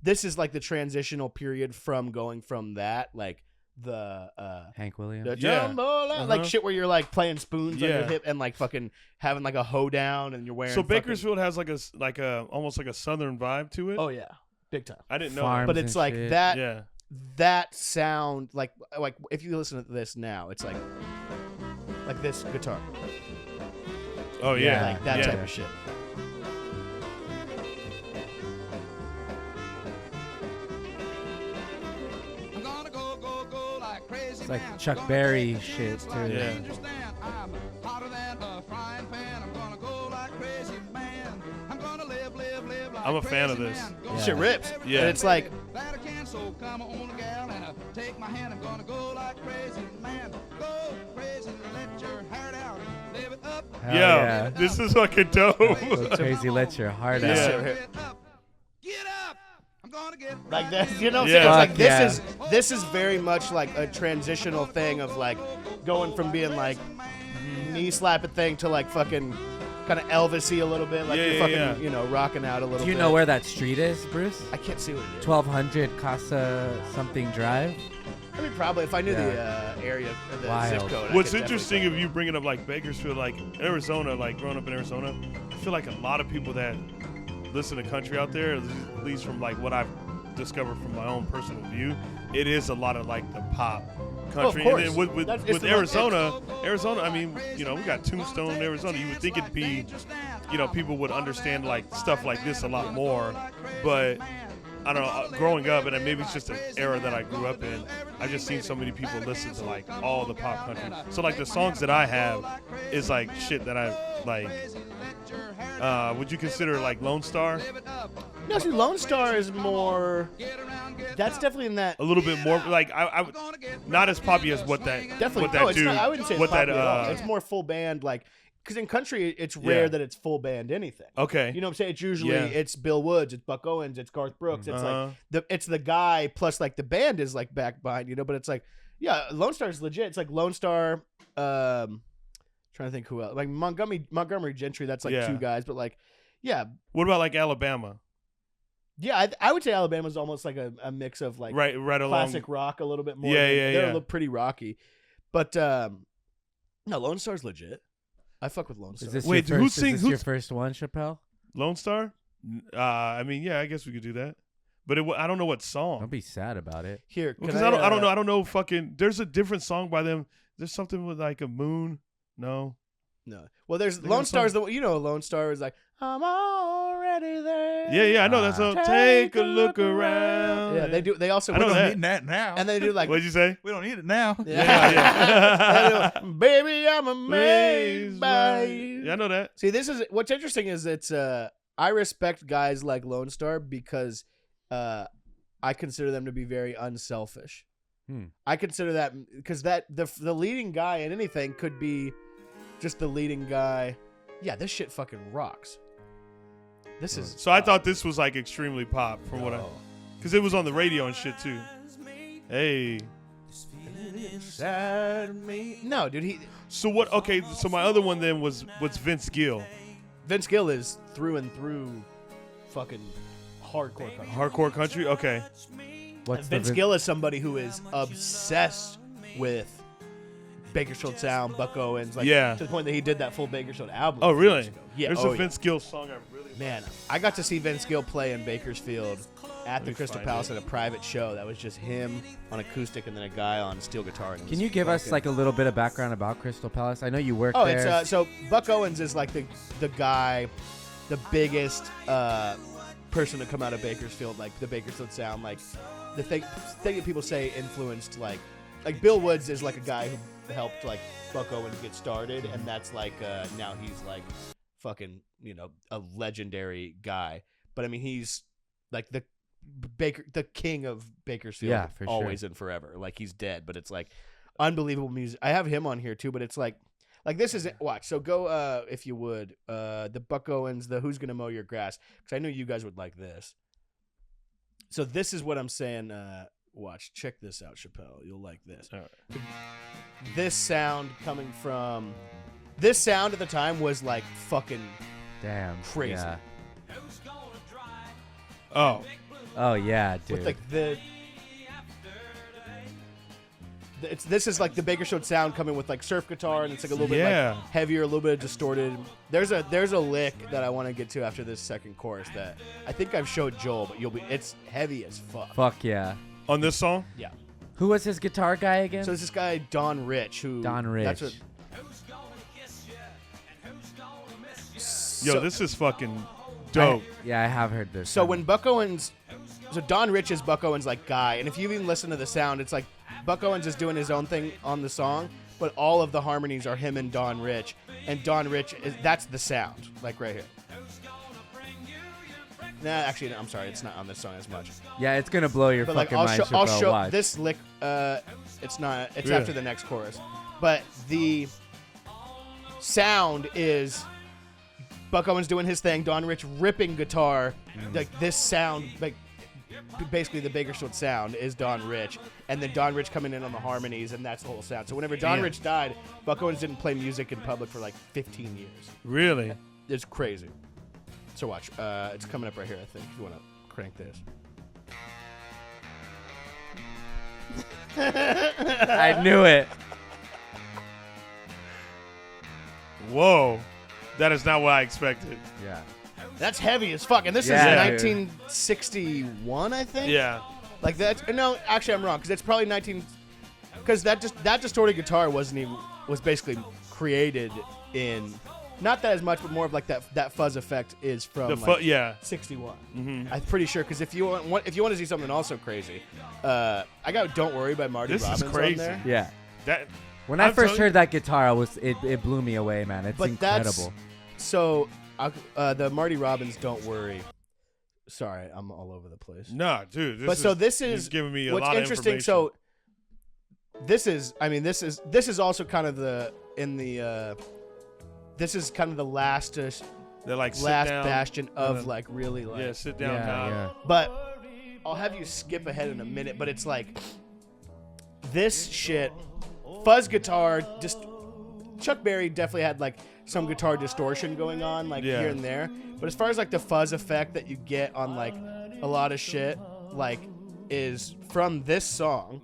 this is like the transitional period from going from that like the Hank Williams. the Yeah. jambalaya, like Uh-huh. shit where you're like playing spoons on your Yeah. hip and like fucking having like a hoedown and you're wearing. So fucking- Bakersfield has like a almost like a southern vibe to it. Oh yeah, big time. I didn't know. Farms But That. it's and like shit. that. Yeah. That sound like if you listen to this now, it's like this guitar, Oh yeah. like that yeah. type of shit. It's like Chuck Berry shit too. Yeah. I'm a fan of this. Yeah. Shit rips. Yeah. And it's like Hell Yo, yeah. this is fucking dope. Go crazy, let your heart this out. shit rip. Like that, you know what I'm Yeah. saying? It's like Fuck yeah. this is very much like a transitional thing of like going from being like knee slapping thing to like fucking kind of Elvis-y a little bit, like Yeah, you're yeah, fucking, yeah. you know, rocking out a little bit. Do you know where that street is, Bruce? I can't see what it is. 1200 Casa something Drive. I mean, probably if I knew Yeah. the area, the Wild. zip code. I What's could interesting definitely if you bringing up like Bakersfield, like Arizona, like growing up in Arizona, I feel like a lot of people that listen to country out there, at least from like what I've discovered from my own personal view, it is a lot of like the pop country. course. And then with That's- it's the- Arizona, I mean, you know, we got Tombstone, Arizona. You would think it'd be, you know, people would understand like stuff like this a lot more, but I don't know, growing up, and maybe it's just an era that I grew up in, I just seen so many people listen to like all the pop country. So like the songs that I have is like shit that I like. Would you consider like Lone Star No, see, Lone Star is more. That's definitely in that. a little bit more like I would not as poppy as what that Definitely. what that No, it's dude not. I wouldn't say it's what that poppy at all. It's more full band, like because in country it's rare Yeah. that it's full band anything. okay You know what I'm saying? It's usually Yeah. it's Bill Woods, it's Buck Owens, it's Garth Brooks. It's Uh-huh. like it's the guy plus like the band is like back behind, you know. But it's like yeah, Lone Star is legit. It's like Lone Star. Trying to think who else. Like Montgomery Gentry. That's like Yeah. two guys, but like yeah, What about like Alabama? yeah. I would say Alabama's almost like a mix of like right along. classic rock a little bit more. Yeah, than- yeah, They're yeah. a little pretty rocky, but no, Lone Star's legit. I fuck with Lone Star. Is this Wait, your who first, sings- is this your who's- first one, Chappelle? Lone Star? I mean, yeah, I guess we could do that. But I don't know what Don't song. be sad about it. Here, can Because I don't know. uh, I don't know fucking there's a different song by them. There's something with like a moon. No. No. Well, there's They got Lone a Star's song. the Lone Star is like I'm already there. Yeah, I know that's a take a look around. Yeah, they do. They also I know We don't that. need that now. and they do like What'd you say? we don't need it now. Yeah. They do, baby, I'm amazed by you. Yeah, I know that. See, this is what's interesting is it's I respect guys like Lone Star because I consider them to be very unselfish. I consider that because the leading guy in anything could be just the leading guy. Yeah, this shit fucking rocks. This is So I thought this was like extremely pop from what I, because it was on the radio and shit too. Hey. No, dude. So what? Okay, so my other one then was Vince Gill, Vince Gill is through and through, fucking hardcore country. hardcore country. Okay. What's Vince the Gill is somebody who is obsessed with Bakersfield sound, Buck Owens, like Yeah. to the point that he did that full Bakersfield album. Oh a few years really? ago. Yeah. There's oh, a Vince Gill song I really. Man, I got to see Vince Gill play in Bakersfield at the me Crystal find Palace at a private show. That was just him on acoustic and then a guy on steel guitar. And it Can was you give us fucking- like a little bit of background about Crystal Palace? I know you work Oh, there. it's so Buck Owens is like the guy, the biggest person to come out of Bakersfield, like the Bakersfield sound, like the thing that people say influenced like Bill Woods is like a guy who helped like Buck Owens get started, and that's like now he's like fucking a legendary guy. But I mean he's like the king of Bakersfield, Yeah, for sure. always and forever. Like he's dead, but it's like unbelievable music. I have him on here too, but it's like this is watch. So go if you would the Buck Owens, the Who's Gonna Mow Your Grass, because I knew you guys would like this. So this is what I'm saying. Watch, check this out, Chappelle. You'll like this. All right. This sound coming from this sound at the time was like fucking Damn. crazy. Yeah. Oh. Oh yeah, dude. with like this is like the Bakersfield sound coming with like surf guitar, and it's like a little bit Yeah. like heavier, a little bit distorted. There's a lick that I want to get to after this second chorus that I think I've showed Joel, but it's heavy as fuck. Fuck yeah. On this song? Yeah. Who was his guitar guy again? So there's this guy Don Rich who Don Rich. That's what, Yo, so, this is fucking dope. Yeah, I have heard this. so song. when Buck Owens, so Don Rich is Buck Owens like guy, and if you even listen to the sound, it's like Buck Owens is doing his own thing on the song, but all of the harmonies are him and Don Rich, and Don Rich that's the sound, like right here. Nah, actually, no, I'm sorry, it's not on this song as much. Yeah, it's gonna blow your But like, fucking I'll mind. show, I'll Chappelle. show Watch. this lick. It's not. It's Yeah. after the next chorus, but the sound is Buck Owens doing his thing. Don Rich ripping guitar. Like this sound, like basically the Bakersfield sound is Don Rich, and then Don Rich coming in on the harmonies, and that's the whole sound. So whenever Don Rich died, Buck Owens didn't play music in public for like 15 years. Really? It's crazy. So watch. It's coming up right here, I think, if you want to crank this. I knew it. Whoa. That is not what I expected. Yeah. That's heavy as fuck, and this Yeah, is 1961, I think. Yeah. Like that. No, actually, I'm wrong because it's probably 19. Because that distorted guitar was basically created in not that as much, but more of like that fuzz effect is from Yeah. 61. Mm-hmm. I'm pretty sure because if you want to see something also crazy, I got "Don't Worry" by Marty This is Robbins crazy. on there. Yeah. That. When I I'm first telling heard that guitar, it blew me away, man. It's But incredible. So the Marty Robbins "Don't Worry." Sorry, I'm all over the place. Nah, dude. This he's is giving me a what's lot interesting. of information. So this is also kind of this is kind of the last They're like sit last down, bastion of then- like really like. Yeah, sit down. Yeah, now. yeah. But I'll have you skip ahead in a minute. But it's like this shit, fuzz guitar. Just Chuck Berry definitely had like some guitar distortion going on like Yeah. here and there. But as far as like the fuzz effect that you get on like a lot of shit, like is from this song,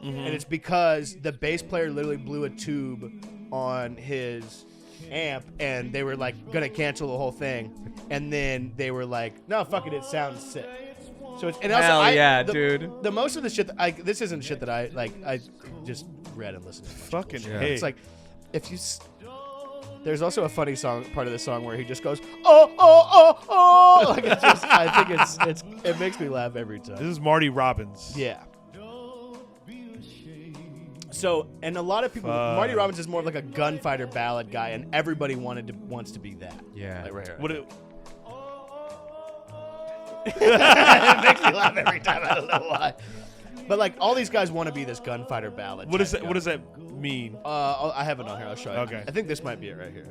Mm-hmm. and it's because the bass player literally blew a tube on his amp, and they were like gonna cancel the whole thing, and then they were like, no, fuck it, it sounds sick. So it's and also Hell yeah, dude. The most of the shit that this isn't shit that I just read and listened to. Fucking Yeah. hey. It's like if you. There's also a funny part of the song where he just goes oh. Like it's just, I think it makes me laugh every time. This is Marty Robbins. Yeah. So, and a lot of people, Marty Robbins is more of like a gunfighter ballad guy, and everybody wants to be that. Yeah. Like right here. What it, It makes me laugh every time. I don't know why. But like all these guys want to be this gunfighter ballad. what is type that? guy. What does that mean? I have it on here. I'll show you. Okay. I think this might be it right here.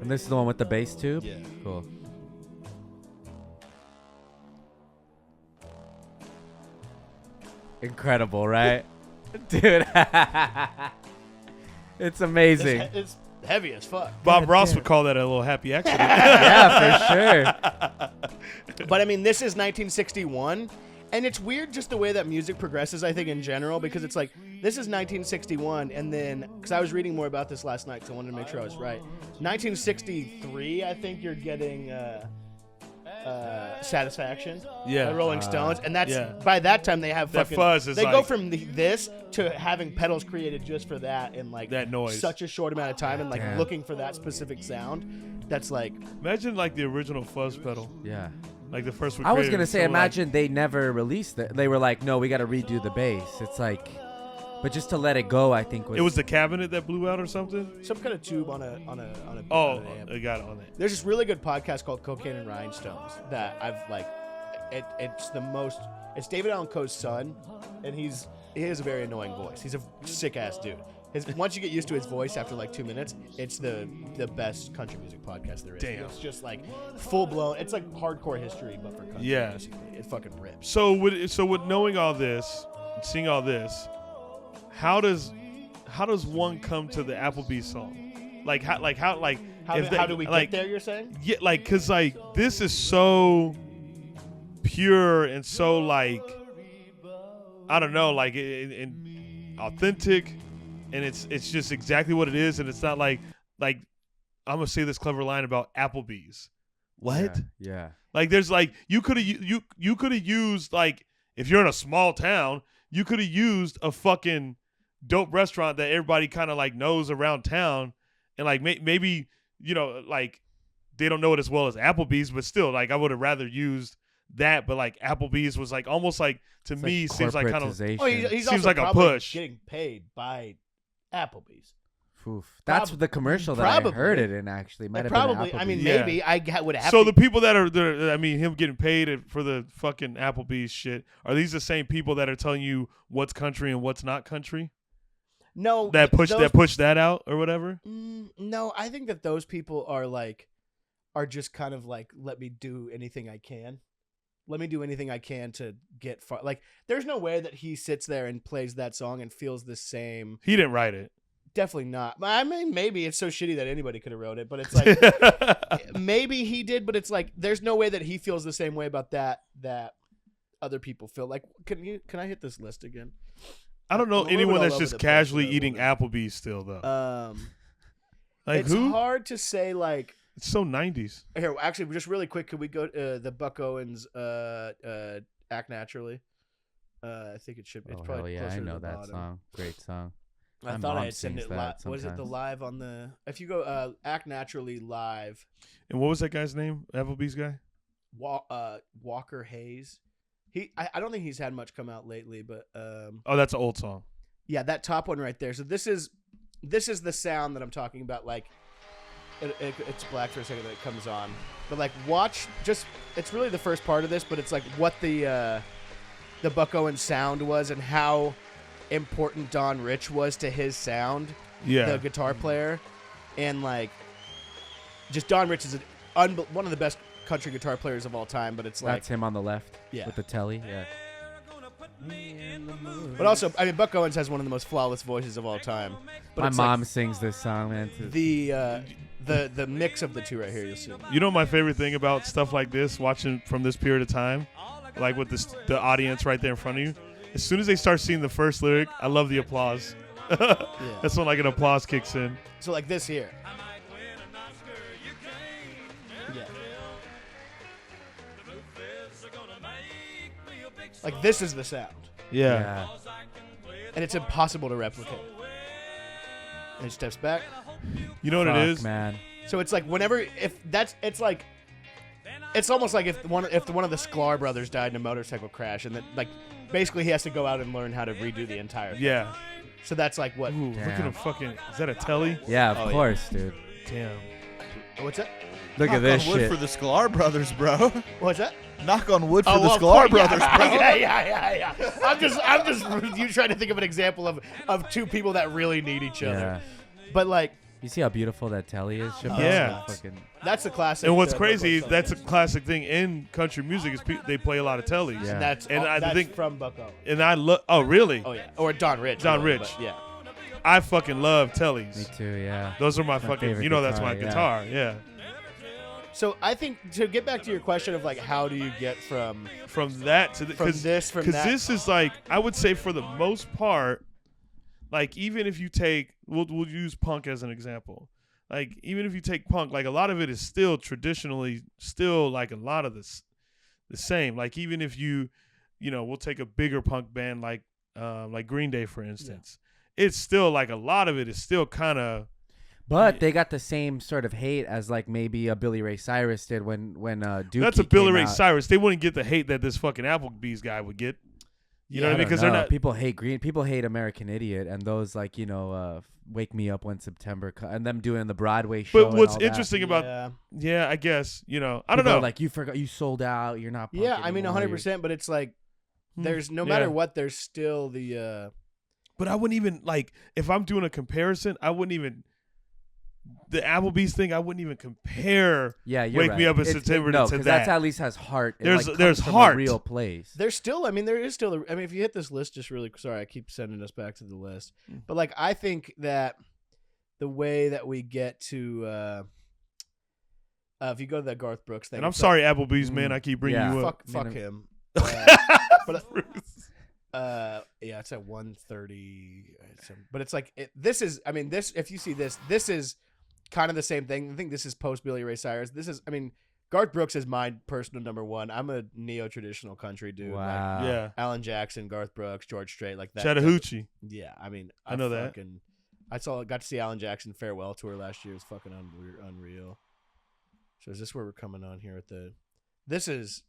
And this is the one with the bass tube? Yeah. Cool. Incredible, right? Dude. It's amazing. It's heavy as fuck. Bob Ross would call that a little happy accident. Yeah, for sure. But I mean, this is 1961, and it's weird just the way that music progresses, I think, in general, because it's like, this is 1961, and then, because I was reading more about this last night, because I wanted to make sure I was right. 1963, I think you're getting Satisfaction Yeah. by Rolling Stones, and that's, yeah. by that time, they have That fucking, fuzz is they go like- from this to having pedals created just for that in like That noise. such a short amount of time, and like Damn. looking for that specific sound. That's like, Imagine like the original fuzz pedal, Yeah. like the first one. I was created. going to say, So, like, imagine they never released it. They were like, no, we got to redo the bass. It's like, but just to let it go, I think was. it was the cabinet that blew out or something. some kind of tube on a Oh, on an amp. I got it on it. There's this really good podcast called Cocaine and Rhinestones that I've like. It's the most. It's David Allan Coe's son, and he has a very annoying voice. He's a sick ass dude. Once you get used to his voice after like 2 minutes, it's the best country music podcast there is. Damn. It's just like full blown. It's like hardcore history, but for country. Yeah. Basically. It fucking rips. So with knowing all this, seeing all this, how does one come to the Applebee's song? How do we like, get there? You're saying? Yeah, like, cause like this is so pure and so like, I don't know, like and authentic, and it's just exactly what it is, and it's not like I'm gonna say this clever line about Applebee's. What? Yeah. Like there's like you could have used, like, if you're in a small town, you could have used a fucking dope restaurant that everybody kind of like knows around town, and like maybe like they don't know it as well as Applebee's, but still, like, I would have rather used that. But like Applebee's was like almost like to It's me seems like kind of corporatization. Oh, he's Seems also like a probably push. getting paid by Applebee's. Oof. That's Prob- the commercial that probably. I heard it in. Actually, might Like, have probably. been I mean, Yeah. maybe I would have. so to, the people that are I mean, him getting paid for the fucking Applebee's shit, are these the same people that are telling you what's country and what's not country? no That push those- that out or whatever? No, I think that those people are just kind of like, let me do anything I can. let me do anything I can to get far. Like, there's no way that he sits there and plays that song and feels the same. He didn't write it. Definitely not. I mean, maybe it's so shitty that anybody could have wrote it, but it's like maybe he did, but it's like there's no way that he feels the same way about that other people feel. Like, can I hit this list again? I don't know I'm a little anyone bit that's all just over the place casually with that eating woman. Applebee's still though. Like It's who? hard to say. Like, It's so 90s. here, actually, just really quick, could we go the Buck Owens Act Naturally? I think it should. It's Oh, probably hell yeah, closer I to know the that bottom. song. Great song. I My thought I mom had sent sings it that live. Was it the sometimes. live on the? If you go Act Naturally live, And what was that guy's name? Applebee's guy? Walker Hayes. I don't think he's had much come out lately, but Oh, that's an old song. yeah, that top one right there. So this is the sound that I'm talking about. Like, it's black for a second, then it comes on. But like, watch. Just it's really the first part of this, but it's like what the Buck Owens sound was and how important Don Rich was to his sound. Yeah. The guitar player, and like, just Don Rich is one of the best country guitar players of all time. But it's like, That's him on the left. Yeah. With the telly. Yeah. but also, I mean, Buck Owens has one of the most flawless voices of all time. But My it's like mom sings this song, man. the mix of the two right here, you'll see. You know my favorite thing about stuff like this, watching from this period of time, like with the audience right there in front of you. As soon as they start seeing the first lyric, I love the applause. That's when like an applause kicks in. So like this here. Yeah. Like this is the sound, Yeah. and it's impossible to replicate. And he steps back. You know what Fuck, it is? man. So it's like whenever it's almost like if one of the Sklar brothers died in a motorcycle crash, and then like basically he has to go out and learn how to redo the entire thing. Yeah. So that's like what? Ooh, look at Damn. him fucking. Is that a telly? Yeah, of Oh, yeah. course, dude. Damn. What's that? Look Knock at this on wood shit. for the Sklar brothers, bro. What's that? Knock on wood for Oh, the well, Sklar yeah, brothers, bro. yeah. I'm just you trying to think of an example of two people that really need each other. Yeah. But like You see how beautiful that telly is? Chappelle? Yeah. Fucking, that's the classic. And what's Buck crazy, Owens that's a song. classic thing in country music is they play a lot of tellies. Yeah. That's And I that's think- from Buck Owens. And I love. Oh, really? Oh yeah, or Don Rich. Don really, Rich. but yeah. I fucking love tellies. me too, yeah. Those are my My fucking. favorite You know, that's my guitar, guitar. Yeah. So I think to get back to your question of like how do you get from From that to the from this from that this is like I would say for the most part, like even if you take we'll use punk as an example. Like even if you take punk, like a lot of it is still traditionally still like a lot of the same. Like even if we'll take a bigger punk band like Green Day for instance. It's still like a lot of it is still kind of. But they got the same sort of hate as like maybe a Billy Ray Cyrus did when Dookie That's a Billy came Ray out. Cyrus. They wouldn't get the hate that this fucking Applebee's guy would get. You know what I mean? Because they're not. People hate People hate American Idiot and those like Wake Me Up When September and them doing the Broadway show. But and what's all that. interesting about I guess I don't People know. are like you forgot you sold out. You're not. Punk Yeah, I mean anymore, 100%. But it's like there's no Yeah. matter what, there's still the. But I wouldn't even like if I'm doing a comparison. I wouldn't even the Applebee's thing. I wouldn't even compare. Yeah, you're Wake right. Me Up in It's- September no, to 'cause that. that's at least has heart. It, There's- like, there's comes from heart. a real place. There's still. I mean, there is still. I mean, if you hit this list, just really. Sorry, I keep sending us back to the list. But like, I think that the way that we get to. If you go to that Garth Brooks thing, And I'm it's sorry, Applebee's man. I keep bringing Yeah. you like, up. fuck Man, him. Yeah, it's at 130. But it's like this is. I mean, this. If you see this, this is kind of the same thing. I think this is post Billy Ray Cyrus. This is. I mean, Garth Brooks is my personal number one. I'm a neo-traditional country dude. Like Wow. Yeah, Alan Jackson, Garth Brooks, George Strait, like that. Chattahoochee. Yeah, I mean, I know that. I got to see Alan Jackson farewell tour last year. It was fucking unreal. So is this where we're coming on here at the? This is.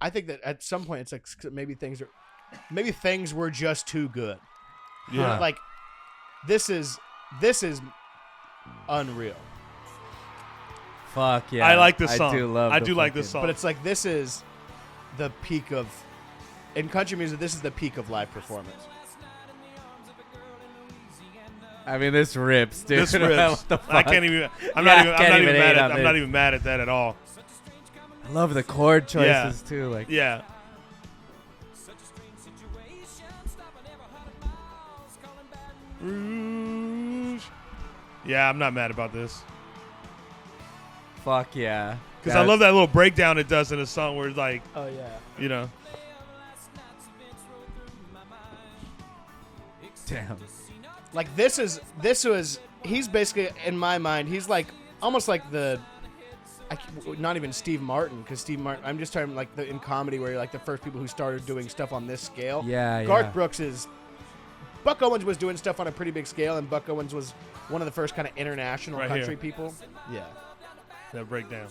I think that at some point it's like maybe things were just too good. Yeah. Like this is unreal. Fuck yeah. I like this song. I do love. I the do like this fucking- song. But it's like this is the peak of in country music. This is the peak of live performance. I mean, this rips, dude. This rips. What the fuck? I can't even. I'm Yeah, not even. can't I'm not even even hate mad on at. I'm this. not even mad at that at all. love the chord choices Yeah. too. Like, Yeah. Rouge. Yeah, I'm not mad about this. fuck yeah. Because I love that little breakdown it does in a song where it's like, Oh yeah. you know. Damn. Like this was he's basically in my mind he's like almost like not even Steve Martin, because Steve Martin, I'm just talking like in comedy where you're like the first people who started doing stuff on this scale. Yeah, Garth yeah. Brooks is Buck Owens was doing stuff on a pretty big scale, and Buck Owens was one of the first kind of international Right country here. people. Yeah. That breakdown.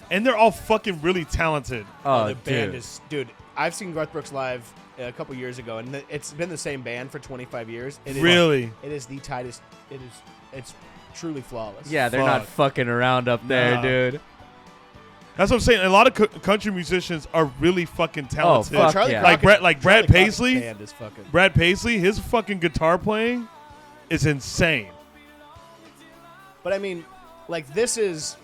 And they're all fucking really talented. Oh, the band dude. is I've seen Garth Brooks live a couple years ago, and it's been the same band for 25 years. It is, Really? it is the tightest. It's truly flawless. Yeah, they're not Fuck. fucking around up there, Nah. dude. That's what I'm saying. A lot of country musicians are really fucking talented. fuck Charlie yeah. Crockett, Brad Charlie Crockett's Paisley. band is fucking. Brad Paisley, his fucking guitar playing is insane. But I mean, like this is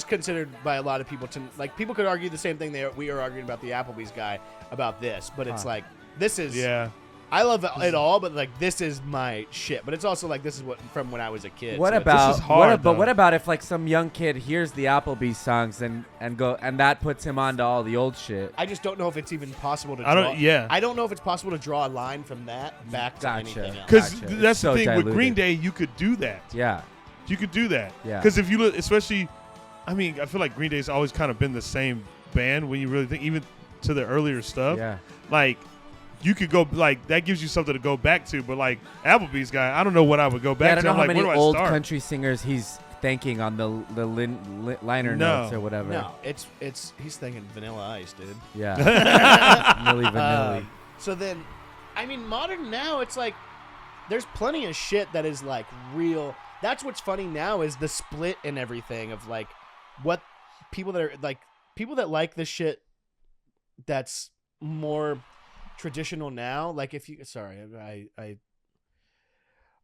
considered by a lot of people to like. People could argue the same thing we are arguing about the Applebee's guy about this, but it's like this is. Yeah. I love it all, but like this is my shit. But it's also like this is what from when I was a kid. What so it's- about? This is hard, but though. what about if like some young kid hears the Applebee's songs and that puts him onto all the old shit? I just don't know if it's even possible to. I don't- draw, yeah. I don't know if it's possible to draw a line from that back to Gotcha. anything else. Because Gotcha. that's So the thing with diluted. Green Day, you could do that. Yeah. You could do that. Yeah. Because if you look, especially, I mean, I feel like Green Day's always kind of been the same band when you really think, even to the earlier stuff. Yeah. Like, you could go, like, that gives you something to go back to. But, like, Applebee's guy, I don't know what I would go Yeah, I back don't to. know I'm how like, many where do I old start? country singers he's thanking on the liner No. notes or whatever. No, it's he's thinking Vanilla Ice, dude. Yeah. Milli Vanilli. So then, I mean, modern now, it's like there's plenty of shit that is like real. That's what's funny now is the split and everything of like what people that are like people that like the shit that's more traditional now. Like if you, sorry, I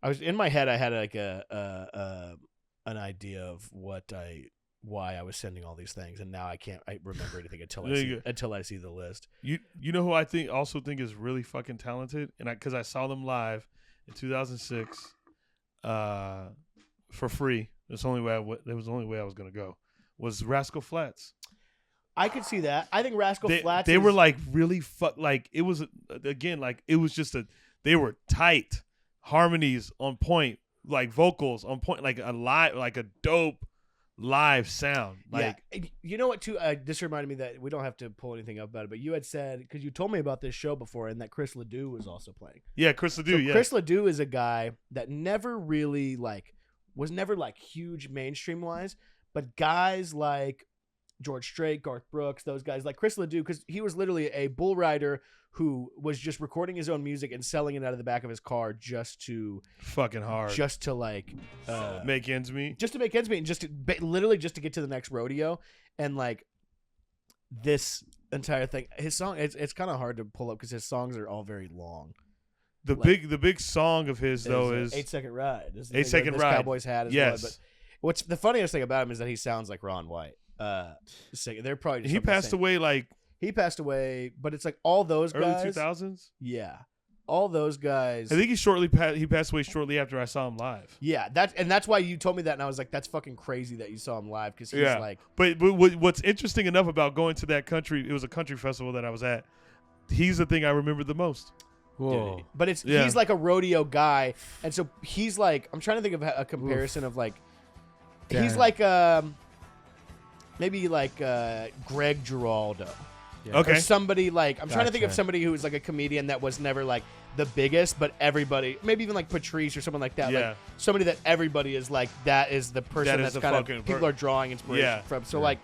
was in my head. I had like an idea of why I was sending all these things, and now I can't remember anything until I see the list. You know who I also think is really fucking talented, and because I saw them live in 2006 for free. That's the only way that was the only way I was gonna go. Was Rascal Flatts. I could see that. I think Rascal Flatts. They were like really like it was again like it was just they were tight, harmonies on point, like vocals on point, like a dope live sound. Like yeah. You know what? Too. This reminded me that we don't have to pull anything up about it, but you had said because you told me about this show before, and that Chris Ledoux was also playing. yeah, Chris Ledoux. So Yeah, Chris Ledoux is a guy that never really was never huge mainstream wise, but guys like George Strait, Garth Brooks, those guys like Chris Ledoux, because he was literally a bull rider who was just recording his own music and selling it out of the back of his car just to fucking hard. Make ends meet. just to make ends meet, and literally just to get to the next rodeo. And like this entire thing, his song, it's kind of hard to pull up because his songs are all very long. The big song of his though is 8 Second Ride. This is the 8 thing Second that this Ride. Cowboys hat as Yes. well. But what's the funniest thing about him is that he sounds like Ron White. They're probably just he from the passed same- away like He passed away, but it's like all those early guys. 2000s. Yeah, all those guys. I think he passed away shortly after I saw him live. Yeah, that's why you told me that, and I was like, that's fucking crazy that you saw him live because he's like, But what's interesting enough about going to that country, it was a country festival that I was at. He's the thing I remember the most. Whoa. but he's like a rodeo guy, and so he's like, I'm trying to think of a comparison of like, he's Damn. like maybe like Greg Giraldo. Yeah. Okay. Or somebody like I'm trying to think of Gotcha. somebody who was like a comedian that was never like the biggest, but everybody, maybe even like Patrice or someone like that. Yeah. Like somebody that everybody is like, that is the person That is that's the kind fucking of people are drawing inspiration Yeah. from. So like,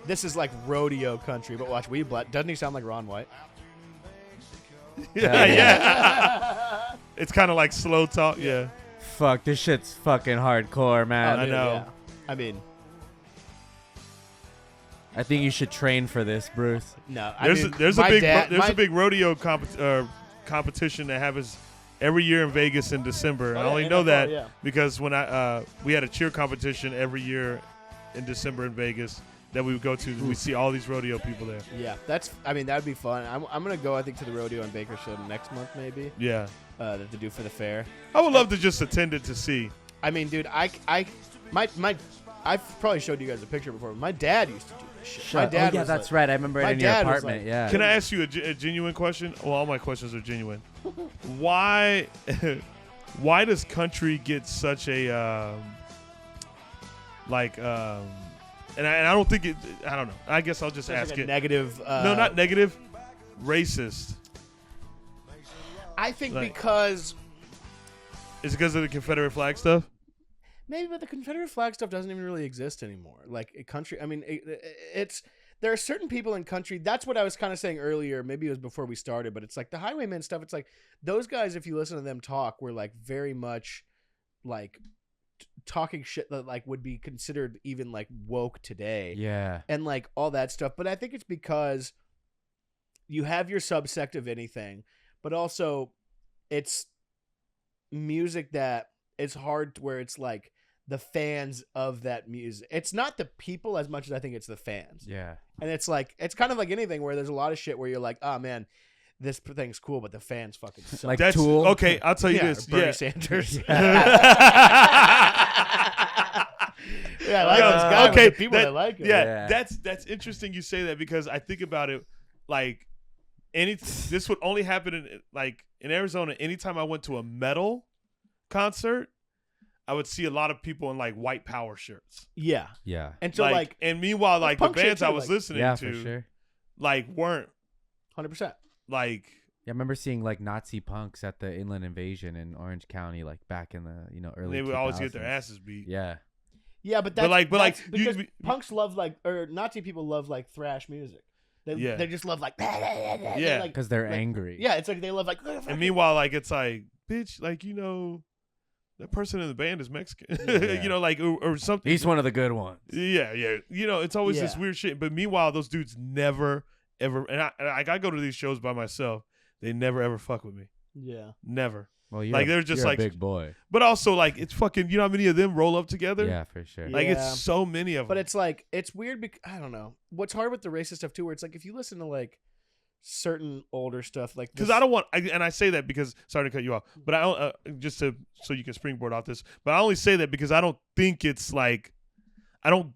this is like rodeo country. But watch, doesn't he sound like Ron White? yeah. It's kind of like slow talk. Yeah. Fuck, this shit's fucking hardcore, man. I dude, know. yeah. I mean, I think you should train for this, Bruce. no. There's a a big rodeo competition that happens every year in Vegas in December. Oh, I yeah, only know NFL, that yeah. because when we had a cheer competition every year in December in Vegas that we would go to. We see all these rodeo people there. Yeah, that'd be fun. I'm gonna go, I think, to the rodeo in Bakersfield next month, maybe. Yeah. That they do for the fair. I would love to just attend it to see. I mean, dude, I've probably showed you guys a picture before. My dad used to do this shit. My dad yeah, was that's like, right. I remember my it in your dad was apartment. like- yeah. Can I ask you a genuine question? Well, all my questions are genuine. Why does country get such a and I don't think it. I don't know. I guess I'll just There's ask like a it. negative. No, not negative. Racist. I think like- because Is it because of the Confederate flag stuff? maybe, but the Confederate flag stuff doesn't even really exist anymore. Like a country, I mean, it's there are certain people in country. That's what I was kind of saying earlier. Maybe it was before we started, but it's like the highwaymen stuff. It's like those guys. If you listen to them talk, were like very much like talking shit that like would be considered even like woke today. Yeah. And like all that stuff. But I think it's because you have your subsect of anything, but also it's music that it's hard where it's like the fans of that music. It's not the people as much as I think it's the fans. Yeah. And it's like, it's kind of like anything where there's a lot of shit where you're like, oh man, this thing's cool, but the fans fucking suck. Like That's Tool. okay. I'll tell you Yeah, this. or Bernie Yeah. Sanders. Yeah, Yeah, I like this guy, okay, but the people that like him. Yeah, Yeah. that's interesting you say that because I think about it like this would only happen in Arizona. Anytime I went to a metal concert, I would see a lot of people in like white power shirts. Yeah. Yeah. And so like and meanwhile, like the punk shit bands I too, was like- listening Yeah, to, for sure. like weren't 100%. like Yeah, I remember seeing like Nazi punks at the Inland Invasion in Orange County, like back in the early. they would always get their 2000s. asses beat. Yeah. Yeah, but But that's, like, that's you- because punks love like, or Nazi people love like thrash music. Yeah. They just love like, Yeah. like, Because they're like- angry. yeah, it's like they love like, And meanwhile, like it's like, bitch, like that person in the band is Mexican, Yeah. like or something. He's one of the good ones. Yeah. It's always this Yeah. weird shit. But meanwhile, those dudes never ever, and I go to these shows by myself. They never ever fuck with me. yeah. Never. Well, you're Like, a- they're just you're a like- big boy. But also, like, it's fucking. You know how many of them roll up together? Yeah, for sure. Yeah. Like it's so many of them. But it's like, it's weird because, I don't know. What's hard with the racist stuff too, where it's like, if you listen to like certain older stuff, like because this- I don't want, and I say that because sorry to cut you off, but I don't just to so you can springboard off this. But I only say that because I don't think it's like, I don't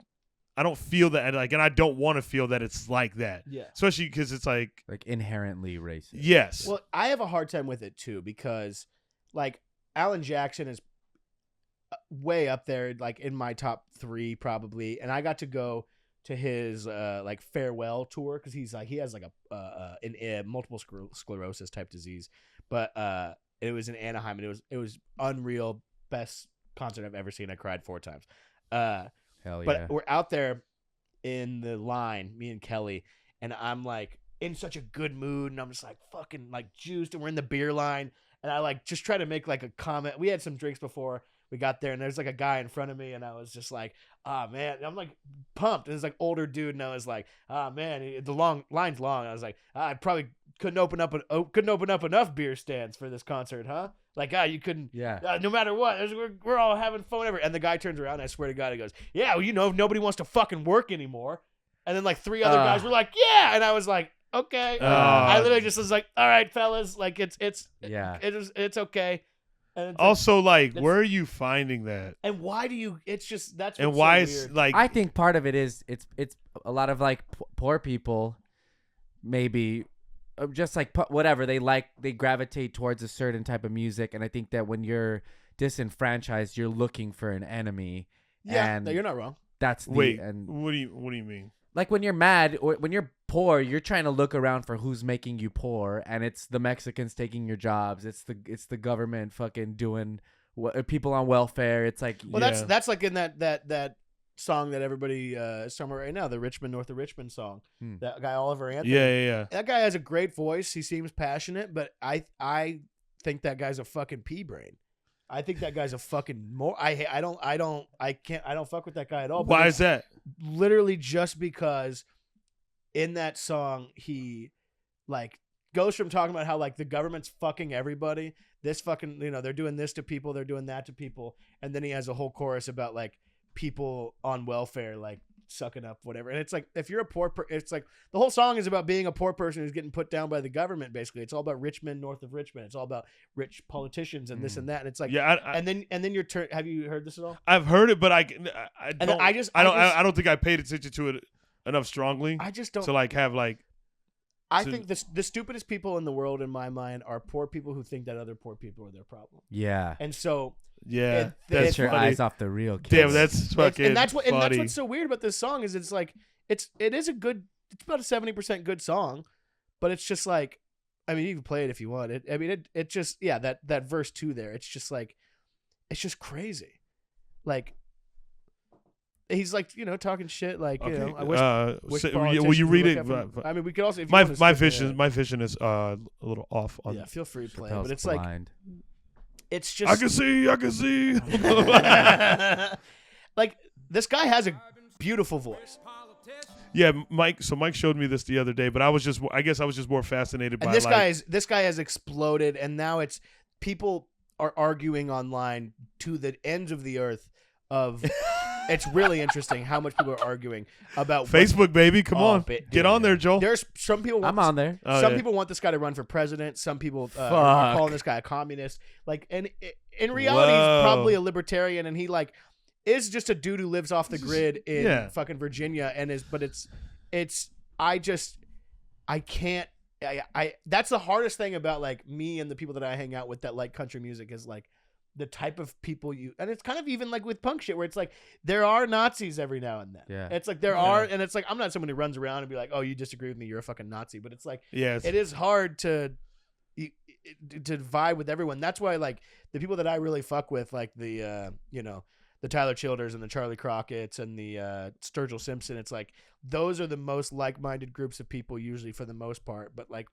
feel that like, and I don't want to feel that it's like that. Yeah. Especially because it's like, Like inherently racist. yes, Well, I have a hard time with it too because, like, Alan Jackson is way up there, like in my top 3 probably, and I got to go to his like farewell tour because he has like a multiple sclerosis type disease, but it was in Anaheim and it was unreal, best concert I've ever seen. I cried 4 times. Hell But yeah. we're out there in the line, me and Kelly, and I'm like in such a good mood, and I'm just like fucking like juiced, and we're in the beer line, and I like just try to make like a comment. We had some drinks before we got there, and there's like a guy in front of me, and I was just like, ah man, and I'm like pumped. And it's like older dude, and I was like, ah man, the line's long. I was like, I probably couldn't open up enough beer stands for this concert, huh? Like, you couldn't. Yeah. No matter what, we're all having fun, whatever. And the guy turns around, and I swear to God, he goes, yeah, well, nobody wants to fucking work anymore. And then like 3 other guys were like, yeah, and I was like, okay. I literally just was like, all right, fellas, like it's Yeah. it's okay. And it's also like, that's- where are you finding that? and why do you? It's just that's And what's why so is weird. like, I think part of it is it's a lot of like poor people, maybe just like whatever they gravitate towards a certain type of music, and I think that when you're disenfranchised, you're looking for an enemy. yeah, and no, you're not wrong. That's the wait, and what do you mean? like when you're mad or when you're poor, you're trying to look around for who's making you poor, and it's the Mexicans taking your jobs. It's the government fucking doing people on welfare. It's like Well, Yeah. that's like in that song that everybody is talking about right now, the Richmond North of Richmond song. Hmm. That guy Oliver Anthony. Yeah. That guy has a great voice. He seems passionate, but I think that guy's a fucking pea brain. I think that guy's a fucking more. I don't fuck with that guy at all. but Why it's is that? literally just because in that song he like goes from talking about how like the government's fucking everybody, this fucking, they're doing this to people, they're doing that to people, and then he has a whole chorus about like people on welfare like sucking up whatever. And it's like, if you're a it's like the whole song is about being a poor person who's getting put down by the government. Basically, it's all about rich men north of Richmond. It's all about rich politicians and this and that. And it's like, and then your turn. Have you heard this at all? I've heard it, but I don't. I don't think I paid attention to it enough strongly. I just don't. To like have like. I think the stupidest people in the world, in my mind, are poor people who think that other poor people are their problem. Yeah. And so. Yeah, that's your eyes off the real kids. Damn, that's fucking and that's funny. And that's what's so weird about this song is it's like it is it's about a 70% good song, but it's just like, I mean, you can play it if you want. It just that verse 2 there. It's just like, it's just crazy. Like he's like talking shit like okay. I wish will you read it? I mean, we could also. If my vision is a little off. On feel free to play, Chappelle's but it's blind. like. It's just I can see. Like this guy has a beautiful voice. Yeah, Mike. So Mike showed me this the other day, but I guess I was just more fascinated by. And this guy has exploded, and now it's people are arguing online to the ends of the earth. It's really interesting how much people are arguing about Facebook, baby. Come on, get on there, Joel. There's some people. I'm on there. Some people want this guy to run for president. Some people are calling this guy a communist. Like, and in reality, he's probably a libertarian, and he like is just a dude who lives off the grid in fucking Virginia, and I can't. That's the hardest thing about like me and the people that I hang out with that like country music is like. The type of people and it's kind of even like with punk shit where it's like there are Nazis every now and then. Yeah. It's like there are, and it's like I'm not someone who runs around and be like, oh, you disagree with me, you're a fucking Nazi. But it's like it is hard to vibe with everyone. That's why like the people that I really fuck with, like the the Tyler Childers and the Charlie Crockett's and the Sturgill Simpson. It's like those are the most like-minded groups of people usually for the most part. But like.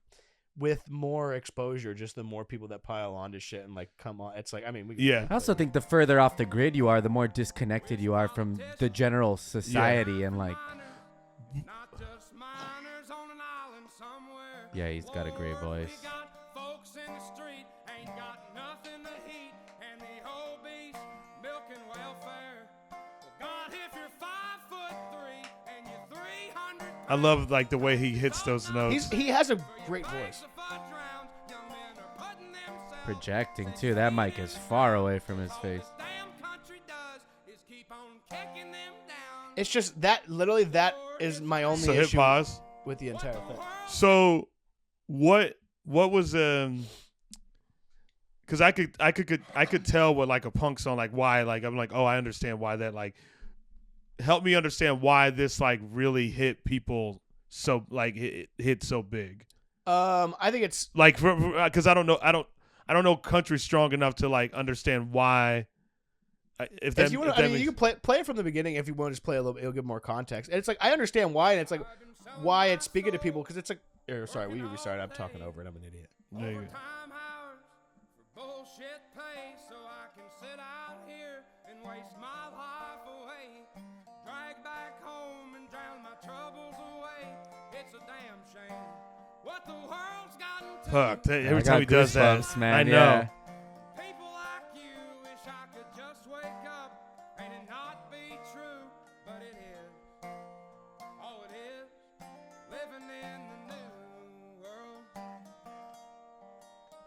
With more exposure, just the more people that pile onto shit and like come on, it's like I also think the further off the grid you are, the more disconnected you are from the general society and like. Yeah, he's got a great voice. I love like the way he hits those notes. He has a great voice. Projecting too. That mic is far away from his face. It's just that literally that is my only issue hit pause with the entire thing. So what was because I could tell what like a punk song like why like I'm like, oh, I understand why that like. Help me understand why this like really hit people so like it hit so big. I think it's like because I don't know country strong enough to like understand why. If you want, you can play it from the beginning if you want to just play a little bit. It'll give more context. And it's like I understand why, and it's like why it's speaking to people because it's like. Sorry, will you restart? I'm talking over it. I'm an idiot. There you go. Back home and drown my troubles away. It's a damn shame what the world's gotten to. Fuck, every time he does that, man, I know. Yeah. People like you wish I could just wake up and it not be true, but it is. Oh, it is living in the new world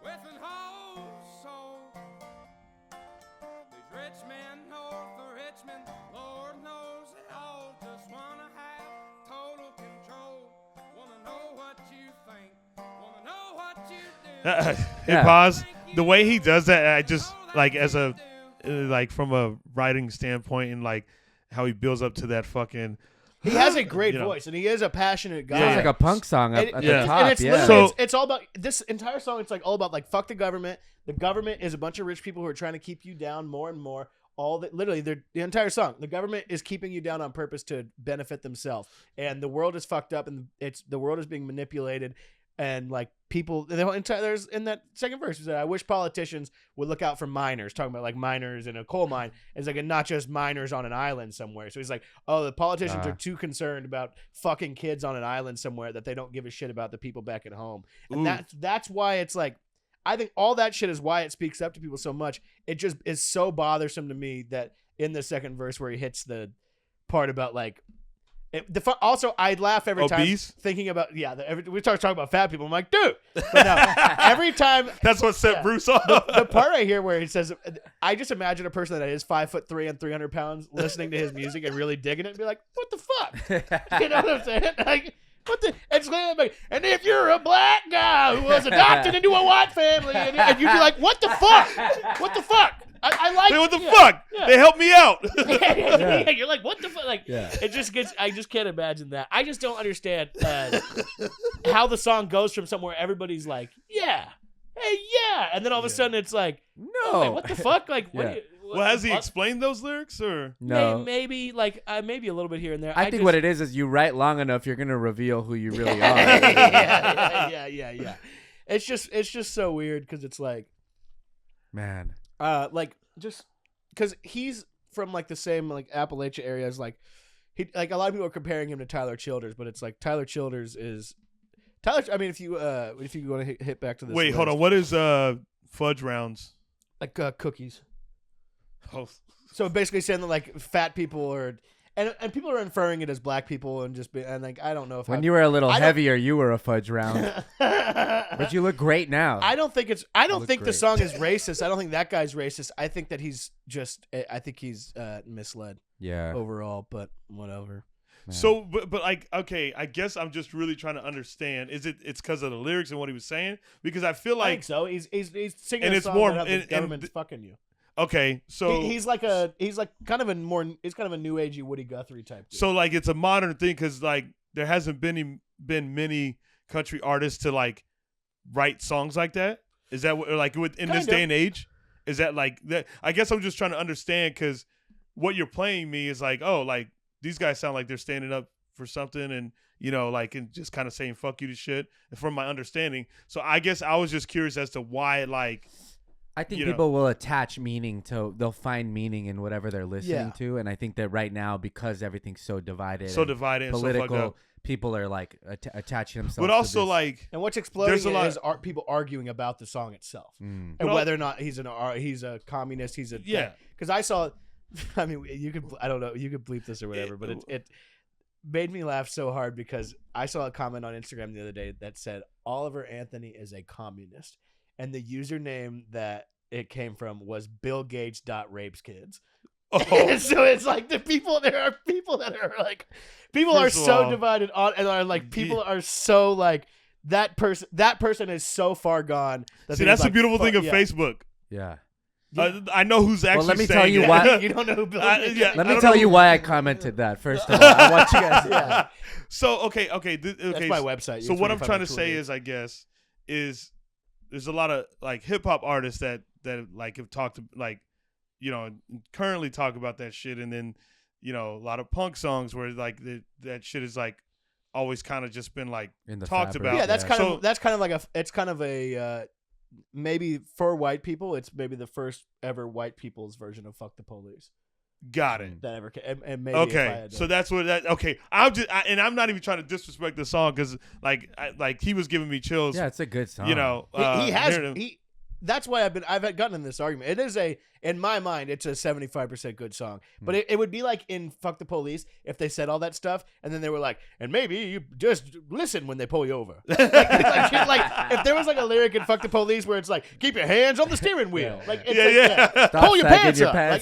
with an whole soul. These rich men north of Richmond, Lord knows they all just wanna have total control. Wanna know what you think, wanna know what you do. Hit pause. The way he does that, I just like as a like from a writing standpoint and like how he builds up to that fucking. He has a great voice and he is a passionate guy. It's like a punk song at the top. And it's literally, it's all about this entire song. It's like all about like fuck the government. The government is a bunch of rich people who are trying to keep you down more and more. Literally, the entire song. The government is keeping you down on purpose to benefit themselves, and the world is fucked up, and the world is being manipulated. and like people, there's in that second verse, he said, I wish politicians would look out for miners, talking about like miners in a coal mine. It's like, and not just miners on an island somewhere. So he's like, oh, the politicians are too concerned about fucking kids on an island somewhere that they don't give a shit about the people back at home. And that's why it's like, I think all that shit is why it speaks up to people so much. It just is so bothersome to me that in the second verse where he hits the part about like, also, I'd laugh every Obese? time thinking about we start talking about fat people. I'm like, dude, but no, every time That's what set Bruce off. the part right here where he says, I just imagine a person that is 5'3" and 300 pounds listening to his music and really digging it and be like, what the fuck? You know what I'm saying? Like, what the? It's like, and if you're a black guy who was adopted into a white family, and you'd be like, what the fuck? What the fuck? I like. Hey, what the fuck? Yeah. They helped me out. Yeah, you're like, what the fuck? Like, it just gets. I just can't imagine that. I just don't understand how the song goes from somewhere everybody's like, yeah, hey, yeah, and then all of a sudden it's like, No. wait, what the fuck? Like, what? Well, has he explained those lyrics or No. Maybe like maybe a little bit here and there. I think what it is you write long enough, you're gonna reveal who you really are. yeah. It's just so weird because it's like, Man. like just because he's from like the same like Appalachia areas, like he like a lot of people are comparing him to Tyler Childers, but it's like Tyler Childers is Tyler. I mean, if you want to hit back to this. wait, hold on. What is fudge rounds? Like cookies. Oh. So basically saying that like fat people are. And people are inferring it as black people and just and like I don't know if when you were a little heavier, you were a fudge round, but you look great now. I don't think the song is racist. I don't think that guy's racist. I think that he's just misled. Yeah. Overall, but whatever. Man. So, but like, okay, I guess I'm just really trying to understand. It's because of the lyrics and what he was saying? Because I feel like I think so. He's singing and a it's song more about how the and government's fucking you. Okay, so he's kind of a new agey Woody Guthrie type dude. So like it's a modern thing because like there hasn't been many country artists to like write songs like that. Is that what, like in this day and age? Is that like that? I guess I'm just trying to understand because what you're playing me is like, oh, like these guys sound like they're standing up for something and like and just kind of saying fuck you to shit. From my understanding, so I guess I was just curious as to why like. I think people will attach meaning to. They'll find meaning in whatever they're listening to, and I think that right now because everything's so divided, and political, people are like attaching themselves. But also to this. like, and what's exploding is people arguing about the song itself and whether or not he's a communist. He's a Because I saw, I mean, I don't know, you could bleep this or whatever, but it made me laugh so hard because I saw a comment on Instagram the other day that said Oliver Anthony is a communist. And the username that it came from was BillGates.rapeskids. Oh. So it's like there are people that are like, people are so divided on, and are like, people are so like, that person is so far gone. See, that's the beautiful thing of Facebook. Yeah. I know who's actually let me saying tell you why. You don't know who Bill Let me tell you why I commented that, first of all. I want you guys. Yeah. So, okay. That's my website. So what I'm trying to say is, I guess, is there's a lot of like hip hop artists that like have talked like, currently talk about that shit, and then a lot of punk songs where like that shit is like always kind of just been like talked about. Yeah, that's kind of like a maybe for white people, it's maybe the first ever white people's version of "Fuck the Police." Got it. That ever and maybe okay. So that's what that. Okay, I'm not even trying to disrespect the song because like he was giving me chills. Yeah, it's a good song. That's why I've gotten in this argument. It is in my mind, it's a 75% good song. But it would be like in "Fuck the Police" if they said all that stuff and then they were like, and maybe you just listen when they pull you over. like if there was like a lyric in "Fuck the Police" where it's like, keep your hands on the steering wheel. Like, it's pull your pants up.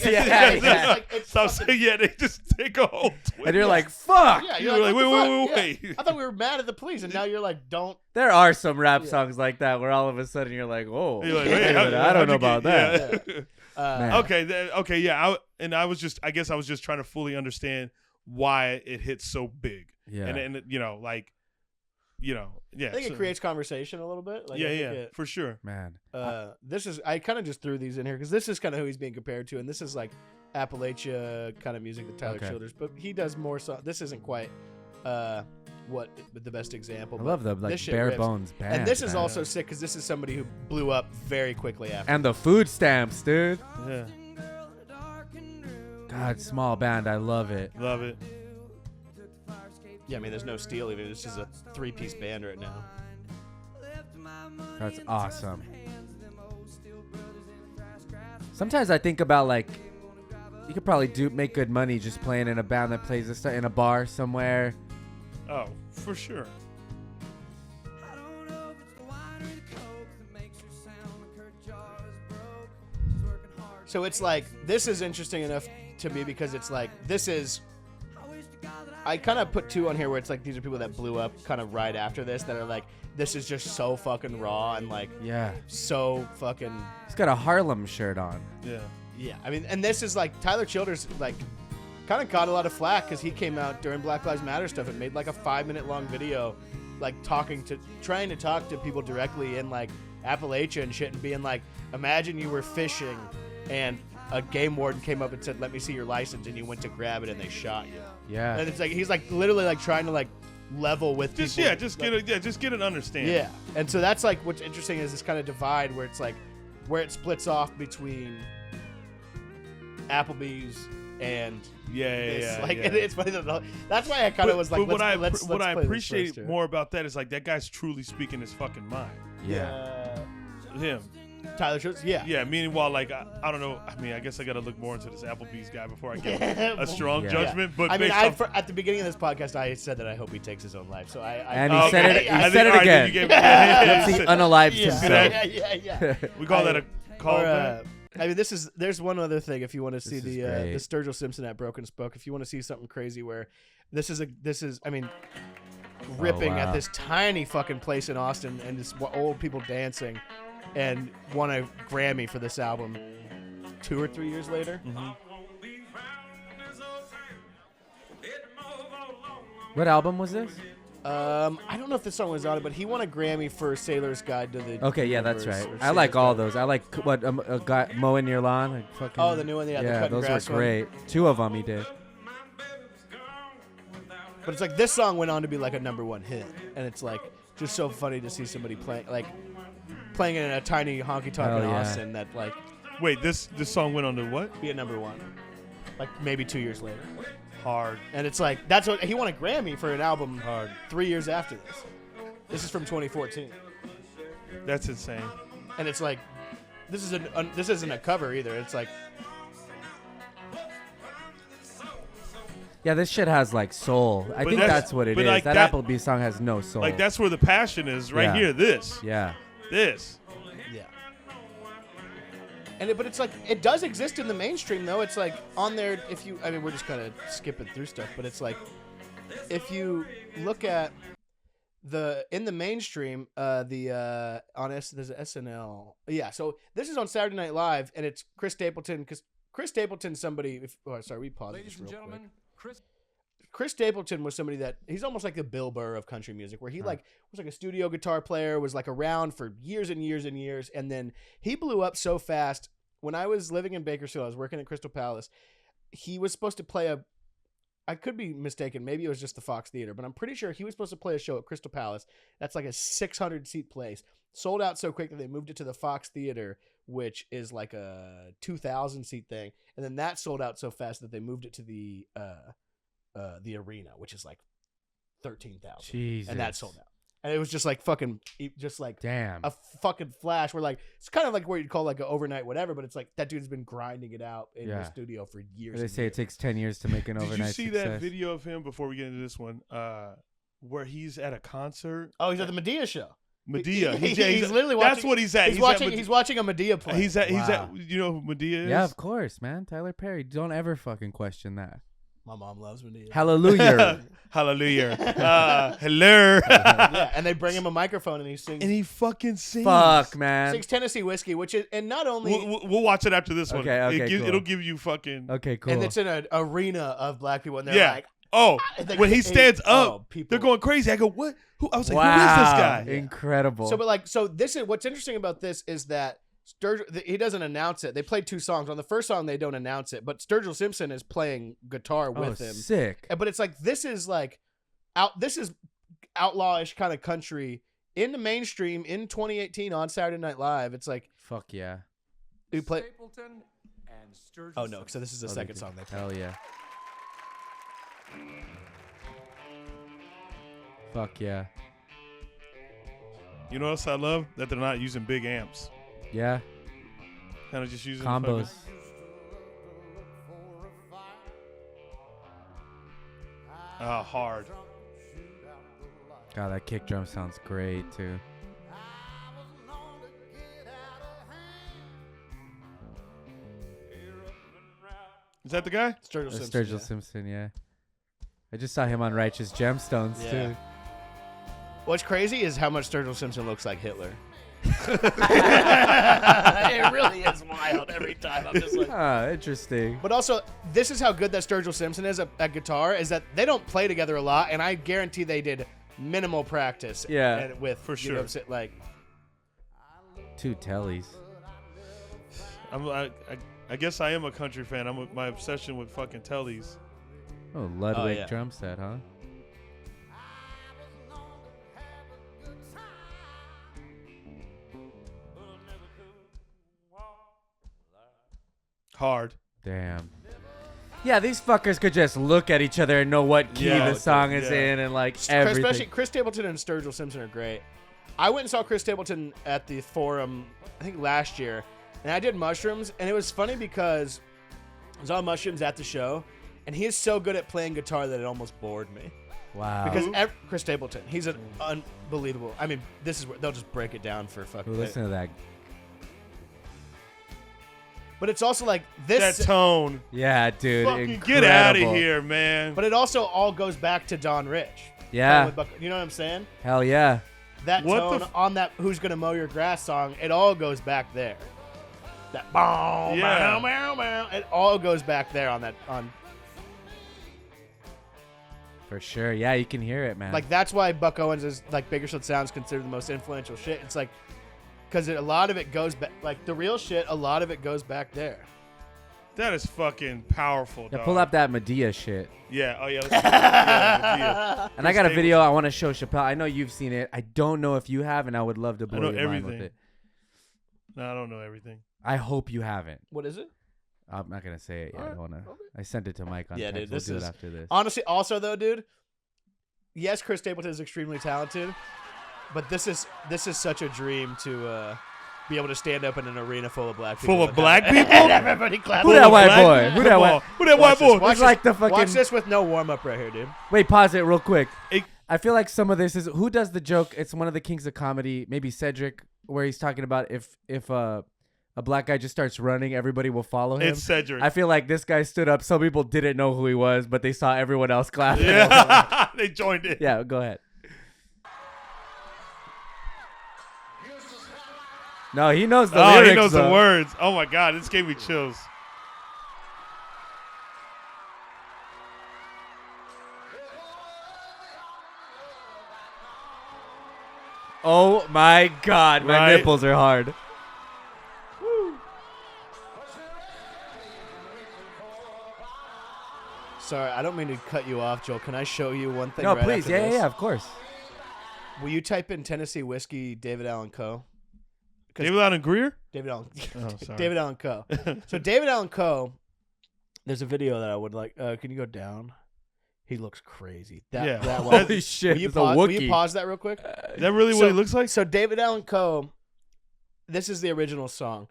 Stop saying they just take a whole twist. And you're like, fuck. Yeah, you're like, wait. Yeah. I thought we were mad at the police, and now you're like, don't. There are some rap songs like that where all of a sudden you're like, whoa. You're like, I don't know about that. Okay, yeah. I guess I was just trying to fully understand why it hits so big. Yeah. And I think it creates conversation a little bit. Like, for sure. Man. I kind of just threw these in here because this is kind of who he's being compared to, and this is like Appalachia kind of music that Tyler Childers, but he does more. This isn't quite what the best example. I but love the this shit bare rips. bones band. And this is man. also sick because this is somebody who blew up very quickly after. And the food stamps, dude. Yeah. God, small band. I love it. Love it. Yeah, I mean, there's no steel even. It's just a 3-piece band right now. That's awesome. Sometimes I think about like, you could probably make good money just playing in a band that plays this in a bar somewhere. Oh, for sure. So it's like, this is interesting enough to me because it's like, this is, I kind of put 2 on here where it's like, these are people that blew up kind of right after this that are like, this is just so fucking raw and like, Yeah. so fucking. He's got a Harlem shirt on. Yeah. Yeah, I mean, and this is like, Tyler Childers, like, kind of got a lot of flack because he came out during Black Lives Matter stuff and made like a 5-minute long video, like trying to talk to people directly in like Appalachia and shit and being like, imagine you were fishing and a game warden came up and said, let me see your license, and you went to grab it and they shot you. Yeah. And it's like, he's like literally like trying to like level with Just people. just get an understanding. Yeah. And so that's like, what's interesting is this kind of divide where it's like, where it splits off between Applebee's and this. Like, yeah. it's funny that that's why I kind of was like, what I let's what I play this appreciate first here. more about that is like that guy's truly speaking his fucking mind. Yeah. Him. Tyler Schultz, yeah. Yeah, meanwhile, like, I don't know. I mean, I guess I got to look more into this Applebee's guy before I get a strong Yeah. judgment. But I mean, based off- at the beginning of this podcast, I said that I hope he takes his own life. So And I he said it. He I think- said it all right, then again. you gave- He unalived yeah, himself. yeah. we call that a call Or, back. I mean, there's one other thing. If you want to see is the great. Sturgill Simpson at Broken Spoke, if you want to see something crazy, where this is I mean, ripping wow. at this tiny fucking place in Austin and this old people dancing, and won a Grammy for this album 2 or 3 years later. What album was this? I don't know if this song was on it, but he won a Grammy for Sailor's Guide to the Okay, yeah, that's Universe, right. or I like Sailor's all Guide. those. I like what a guy mowing your lawn. Like fucking, Oh, the new one, yeah, the cut and those grass were one. great. 2 of them he did. But it's like this song went on to be like a #1 hit, and it's like just so funny to see somebody playing it in a tiny honky tonk Hell in yeah. Austin that like Wait, this song went on to what? be a #1, like maybe 2 years later. Hard. And it's like that's what he won a Grammy for an album Hard. 3 years after this. This is from 2014, That's insane. and it's like this isn't a cover either. It's like Yeah, this shit has like soul. I But think that's- that's what it but is. like that that- Applebee's song has no soul. Like that's where the passion is, right Yeah. here. This. Yeah. This. yeah. But it's like it does exist in the mainstream though. It's like on there I mean we're just kind of skipping through stuff, but it's like if you look at in the mainstream there's SNL. Yeah, so this is on Saturday Night Live and it's Chris Stapleton cuz Chris Stapleton's somebody we paused Ladies this and real gentlemen, quick. Chris Chris Stapleton was somebody that he's almost like the Bill Burr of country music, where he like was like a studio guitar player, was like around for years and years and years, and then he blew up so fast. When I was living in Bakersfield, I was working at Crystal Palace. He was supposed to play I could be mistaken, maybe it was just the Fox Theater, but I'm pretty sure he was supposed to play a show at Crystal Palace. That's like a 600-seat place. Sold out so quick that they moved it to the Fox Theater, which is like a 2,000-seat thing, and then that sold out so fast that they moved it to the arena, which is like 13,000, Jesus. and that sold out. And it was just like fucking, just like Damn. a fucking flash. Where like it's kind of like what you'd call like an overnight whatever, but it's like that dude's been grinding it out in the studio for years. They say it takes 10 years to make an Did overnight you see success. that video of him before we get into this one? Where he's at a concert. Oh, he's at the Medea show. Medea. He's He's literally That's watching. what he's at. He's watching a Medea play. He's at. Wow. You know who Medea is? Yeah, of course, man. Tyler Perry. Don't ever fucking question that. My mom loves Medea. Hallelujah. Hallelujah. Hello. Yeah, and they bring him a microphone and he sings. And he fucking sings. Fuck, man. Sings Tennessee Whiskey, which is, and not only, We'll watch it after this one. Okay, cool. It'll give you fucking. Okay, cool. and it's in an arena of black people, and they're Yeah. like, Oh, when he stands up, people. they're going crazy. I go, what? Who? I was like, wow. who is this guy? Incredible. So this is what's interesting about this is that he doesn't announce it. They played 2 songs. On the first song, they don't announce it, but Sturgill Simpson is playing guitar with him. Sick. But it's like this is outlawish kind of country in the mainstream in 2018 on Saturday Night Live. It's like, Fuck yeah. we play. Stapleton and Sturgis. Oh no, so this is the second song they play. Hell yeah. Fuck yeah. You know what else I love? That they're not using big amps. Yeah. Kind of just using Combos. fucking- hard. God, that kick drum sounds great too. Is that the guy? Sturgill Simpson. Sturgill yeah. Simpson, yeah. I just saw him on Righteous Gemstones Yeah. too. What's crazy is how much Sturgill Simpson looks like Hitler. It really is wild every time. I'm just like. Ah, interesting. But also, this is how good that Sturgill Simpson is at guitar, is that they don't play together a lot, and I guarantee they did minimal practice. Yeah. And with, For you know what I'm saying, like, Two tellies. I guess I am a country fan. I'm with my obsession with fucking tellies. Oh, Ludwig yeah. drum set, huh? Hard. Damn. Yeah, these fuckers could just look at each other and know what key Yeah, the song is yeah. in and like everything. especially Chris Stapleton and Sturgill Simpson are great. I went and saw Chris Stapleton at the Forum, I think last year, and I did mushrooms, and it was funny because I was on mushrooms at the show, and he is so good at playing guitar that it almost bored me. Wow. Because Chris Stapleton, he's an unbelievable. I mean, this is where they'll just break it down for fucking. Listen to that. But it's also like this. That tone. Yeah, dude. Fucking get out of incredible. here, man. But it also all goes back to Don Rich. Yeah. You know what I'm saying? Hell yeah. That What tone the f- on that "Who's Gonna Mow Your Grass" song, it all goes back there. That bow, Yeah. bow, bow, bow, it all goes back there on that For sure. Yeah, you can hear it, man. like that's why Buck Owens is like Bakersfield Sound's considered the most influential shit. It's like because a lot of it goes back, like the real shit. A lot of it goes back there. That is fucking powerful, yeah, dog. pull up that Medea shit. Yeah. Oh, yeah. Let's yeah, And I got a Stapleton. video I want to show Chappelle. I know you've seen it. I don't know if you have, and I would love to blow know your mind with everything. it. No, I don't know everything. I hope you haven't. What is it? I'm not gonna say it yet. Alright, okay. I sent it to Mike on Yeah, text. dude, We'll this do is- it after this. Honestly, also though, dude. Yes, Chris Stapleton is extremely talented, but this is such a dream to be able to stand up in an arena full of black people. Full of and black have- people? and everybody clap. Who that Full of white black boy? people? Who that Come white? on. Who that white boy? It's like the fucking. Watch this with no warm up right here, dude. Wait, pause it real quick. It- I feel like some of this is who does the joke. It's one of the kings of comedy, maybe Cedric, where he's talking about if a black guy just starts running, everybody will follow him. It's Cedric. I feel like this guy stood up. Some people didn't know who he was, but they saw everyone else clapping. Yeah. They joined it. Yeah, go ahead. No, he knows the Oh, lyrics. he knows the though. words. Oh my God, this gave me chills. Oh my God, my Right? nipples are hard. Sorry, I don't mean to cut you off, Joel. Can I show you one thing? No, right please. after Yeah, this? yeah, of course. Will you type in Tennessee whiskey, David Allen Coe? 'Cause- David Allen Greer? David Allen. Oh, sorry. David Allen Coe. So David Allen Coe. There's a video that I would like. Can you go down? He looks crazy. That Yeah. that one. Holy shit, Will you, it's a will you Wookiee. pause that real quick? Is that really what he looks like? So David Allen Coe, this is the original song.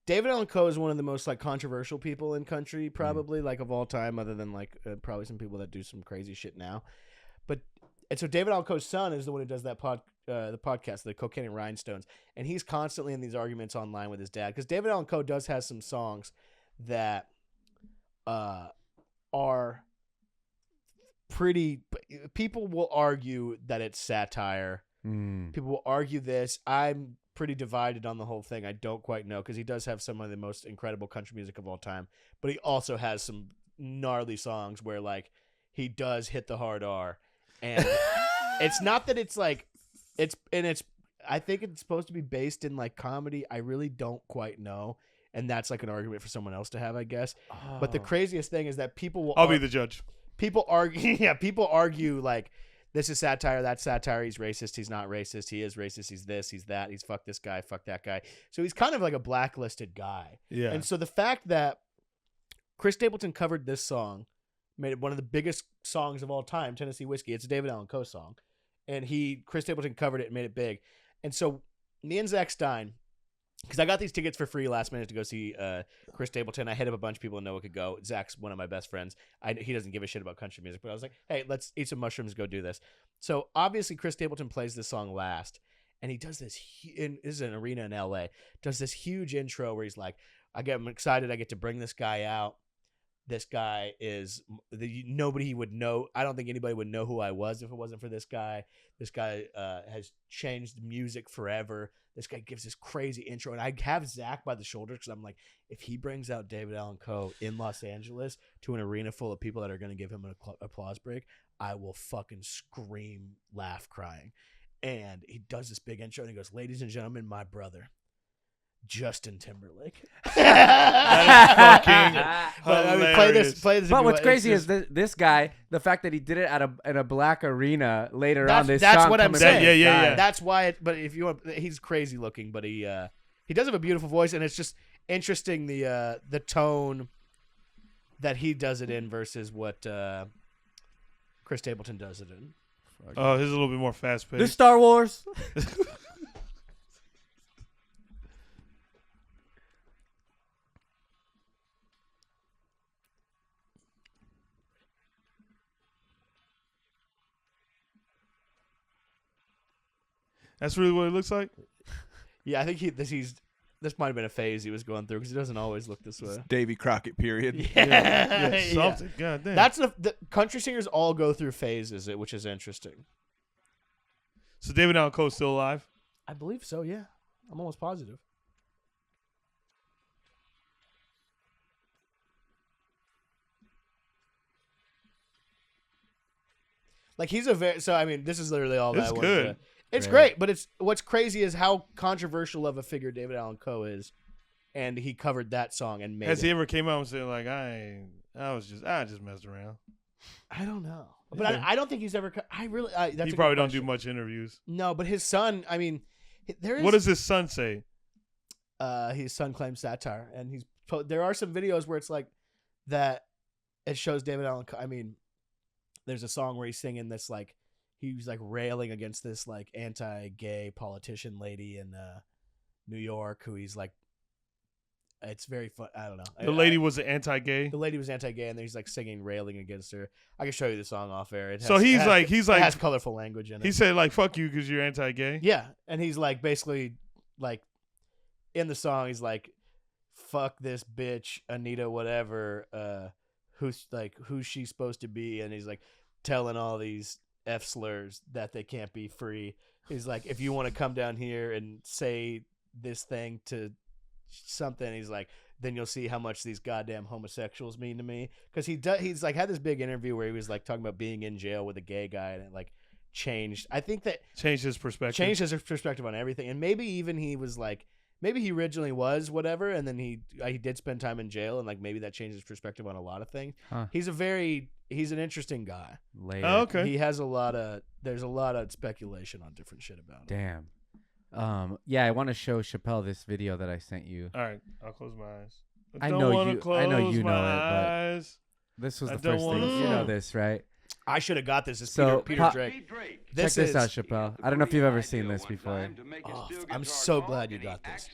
David Allen Coe is one of the most like controversial people in country, probably like of all time, other than like probably some people that do some crazy shit now. But and so David Allen Coe's son is the one who does that the podcast, the Cocaine and Rhinestones, and he's constantly in these arguments online with his dad because David Allen Coe does have some songs that are pretty. People will argue that it's satire. People will argue this. I'm pretty divided on the whole thing. I don't quite know because he does have some of the most incredible country music of all time, but he also has some gnarly songs where like he does hit the hard R, and it's not that it's like it's I think it's supposed to be based in like comedy. I really don't quite know, and that's like an argument for someone else to have, I guess. But the craziest thing is that people will I'll be the judge. people argue yeah, people argue like this is satire, that's satire. He's racist, he's not racist. He is racist, he's this, he's that. He's fuck this guy, fuck that guy. So he's kind of like a blacklisted guy. Yeah. And so the fact that Chris Stapleton covered this song made it one of the biggest songs of all time, Tennessee Whiskey. It's a David Allan Coe song. And Chris Stapleton covered it and made it big. And so me and Zach Stein, because I got these tickets for free last minute to go see Chris Stapleton. I hit up a bunch of people and Noah could go. Zach's one of my best friends. He doesn't give a shit about country music, but I was like, hey, let's eat some mushrooms, go do this. So obviously Chris Stapleton plays this song last, and he does this. This is an arena in LA. Does this huge intro where he's like, I'm excited. I get to bring this guy out. This guy is nobody would know. I don't think anybody would know who I was if it wasn't for this guy. This guy has changed music forever. This guy gives this crazy intro, and I have Zach by the shoulders because I'm like, if he brings out David Allan Coe in Los Angeles to an arena full of people that are going to give him an applause break, I will fucking scream, laugh, crying. And he does this big intro, and he goes, "Ladies and gentlemen, my brother, Justin Timberlake." That is fucking But I mean, hilarious. play this. if But you what's want. crazy It's is just- this guy, the fact that he did it in a black arena later That's- on. This that's song what I'm coming saying. from Yeah, this yeah, guy. yeah. That's why. But if you want, he's crazy looking, but he does have a beautiful voice, and it's just interesting the tone that he does it in versus what Chris Stapleton does it in. Oh, his is a little bit more fast This paced. Star Wars. That's really what it looks like. Yeah, I think this might have been a phase he was going through because he doesn't always look this way. Davy Crockett period. Yeah, Yeah, something. God damn. That's the country singers all go through phases, which is interesting. So David Allan Coe's still alive? I believe so. Yeah, I'm almost positive. Like he's a very so. I mean, this is literally all that It's I wanted good. to- It's Great. great, but it's what's crazy is how controversial of a figure David Allan Coe is, and he covered that song and made Has it. he ever came out and said like I just messed around? I don't know, but Yeah. I don't think he's ever. I really. That's He a good probably don't do question. much interviews. No, but his son. I mean, there is. What does his son say? His son claims satire, and there are some videos where it's like that. It shows David Allan Coe. I mean, there's a song where he's singing this like he's like railing against this like anti-gay politician lady in New York who he's like. It's very fun. I don't know. The lady was anti-gay. The lady was anti-gay, and then he's like singing, railing against her. I can show you the song off air. It has, So he's it has, like it has colorful language in it. he said like fuck you because you're anti-gay. Yeah, and he's like basically like in the song he's like fuck this bitch Anita whatever who's she supposed to be, and he's like telling all these F slurs that they can't be free. He's like, if you want to come down here and say this thing to something, he's like, then you'll see how much these goddamn homosexuals mean to me. Because he's like had this big interview where he was like talking about being in jail with a gay guy, and it like changed. I think that Changed his perspective. changed his perspective on everything, and maybe even he was like, maybe he originally was whatever, and then he did spend time in jail, and like maybe that changed his perspective on a lot of things. Huh. He's an interesting guy. Later. Oh, okay. He has there's a lot of speculation on different shit about him. Damn. Yeah, I want to show Chappelle this video that I sent you. All right, I'll close my eyes. I don't know wanna you- Close I know you my know it, but- eyes. This was I the don't first thing. wanna You know fall. this, right? I should have got this. It's So, Peter Drake. Check this out, Chappelle. I don't know if you've ever seen this before, Oh, I'm so glad you got this.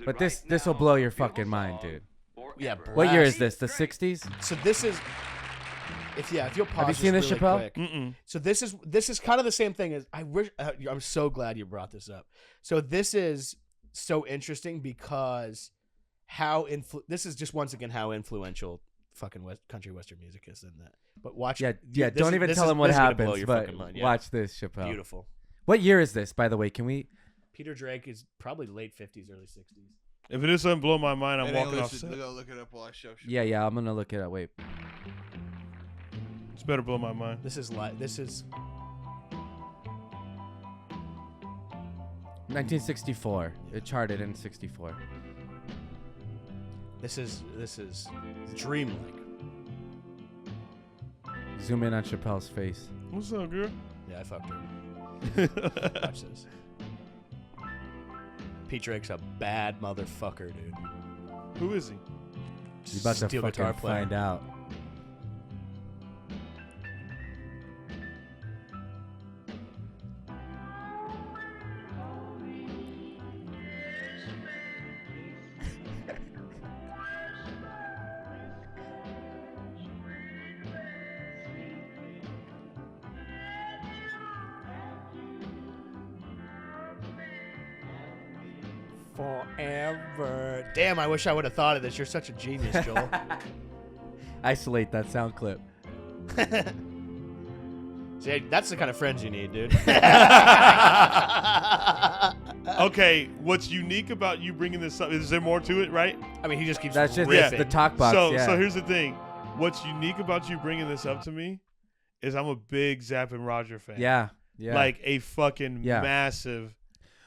but this will blow your fucking mind, dude. Yeah. What year is blast. this? The 60s? So this is. If you'll pause. Have you seen this, really Chappelle? quick. Mm-mm. So this is kind of the same thing as I wish. I'm so glad you brought this up. So this is so interesting because this is just once again how influential fucking country western music is in that. But watch. Yeah. this Don't is- even this tell is- him what this is gonna blow happens, your but fucking mind, yeah. watch this, Chappelle. Beautiful. What year is this, by the way? Can we? Peter Drake is probably late 50s, early 60s. If it doesn't blow my mind, I'm Hey, walking off listen, set. go look it up while I show. Yeah. I'm gonna look it up. Wait. It's better blow my mind. This is 1964. It charted in 64. this is dreamlike. Zoom in on Chappelle's face. What's up, girl? Yeah, I fucked her. Watch this. Pete Drake's a bad motherfucker, dude. Who is he? You about to Steel fucking guitar player. find out. Forever. Damn, I wish I would have thought of this. You're such a genius, Joel. Isolate that sound clip. See, that's the kind of friends you need, dude. Okay, what's unique about you bringing this up? Is there more to it, right? I mean, he just keeps That's just riffing. the talk box. So, yeah. so here's the thing. What's unique about you bringing this up to me is I'm a big Zapp and Roger fan. Yeah. Yeah. Like a fucking Yeah. massive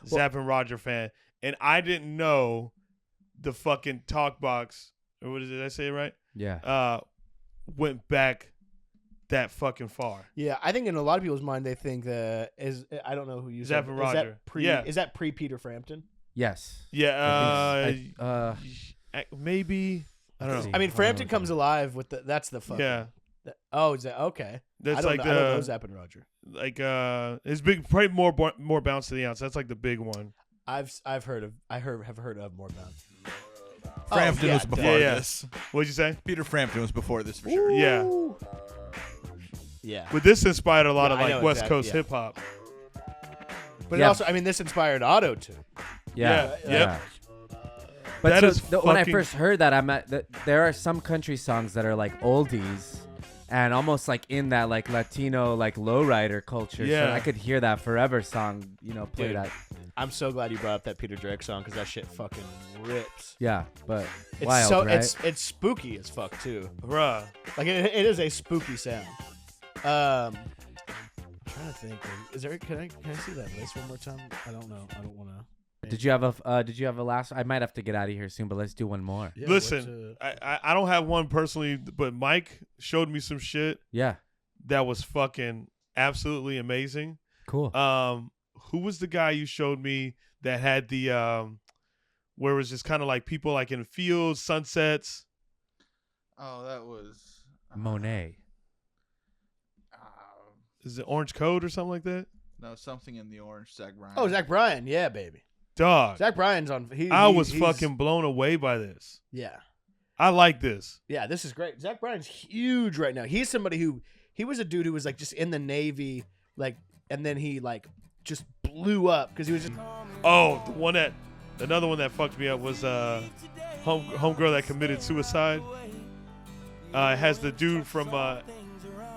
Zapp and Roger fan. And I didn't know the fucking talk box, or what did I say it right? Yeah. Went back that fucking far. Yeah, I think in a lot of people's mind they think I don't know who you Zapp said. and Is that Roger. pre? Yeah. Is that pre Peter Frampton? Yes. Yeah. Maybe. I don't know. I mean, Frampton comes alive with that's the fucking. Yeah. Oh, is that okay? That's I don't like know, I don't know the Zapp and Roger. like it's big, probably more bounce to the ounce. That's like the big one. Have heard of more bounce. Frampton was before Yeah. this. What'd you say? Peter Frampton was before this for sure. Yeah. Yeah. But this inspired a lot Yeah, of I like know West exactly, Coast yeah. hip hop. But Yeah. it also, I mean, this inspired Auto too. Yeah. Yeah, yep. But That so is when I fucking- first heard that, there are some country songs that are like oldies and almost like in that like Latino like lowrider culture. Yeah. So I could hear that Forever song, played Dude. at. I'm so glad you brought up that Peter Drake song because that shit fucking rips. Yeah, but It's wild, so right? it's spooky as fuck too. Bruh. Like it is a spooky sound. I'm trying to think. Is there? Can I see that list one more time? I don't know. I don't want to. Did you have a last? I might have to get out of here soon, but let's do one more. Yeah, Listen, I don't have one personally, but Mike showed me some shit Yeah, that was fucking absolutely amazing. cool. Who was the guy you showed me that had the where it was just kind of like people like in fields, sunsets? Oh, that was Monet. Is it Orange Code or something like that? No, something in the orange. Zach Bryan. Oh, Zach Bryan. Yeah, baby. Dog. Zach Bryan's on. I was he's- fucking blown away by this. Yeah. I like this. Yeah, this is great. Zach Bryan's huge right now. He's somebody he was a dude who was like just in the Navy, like, and then he like just blew up because he was just. Oh, another one that fucked me up was homegirl that committed suicide. It has the dude from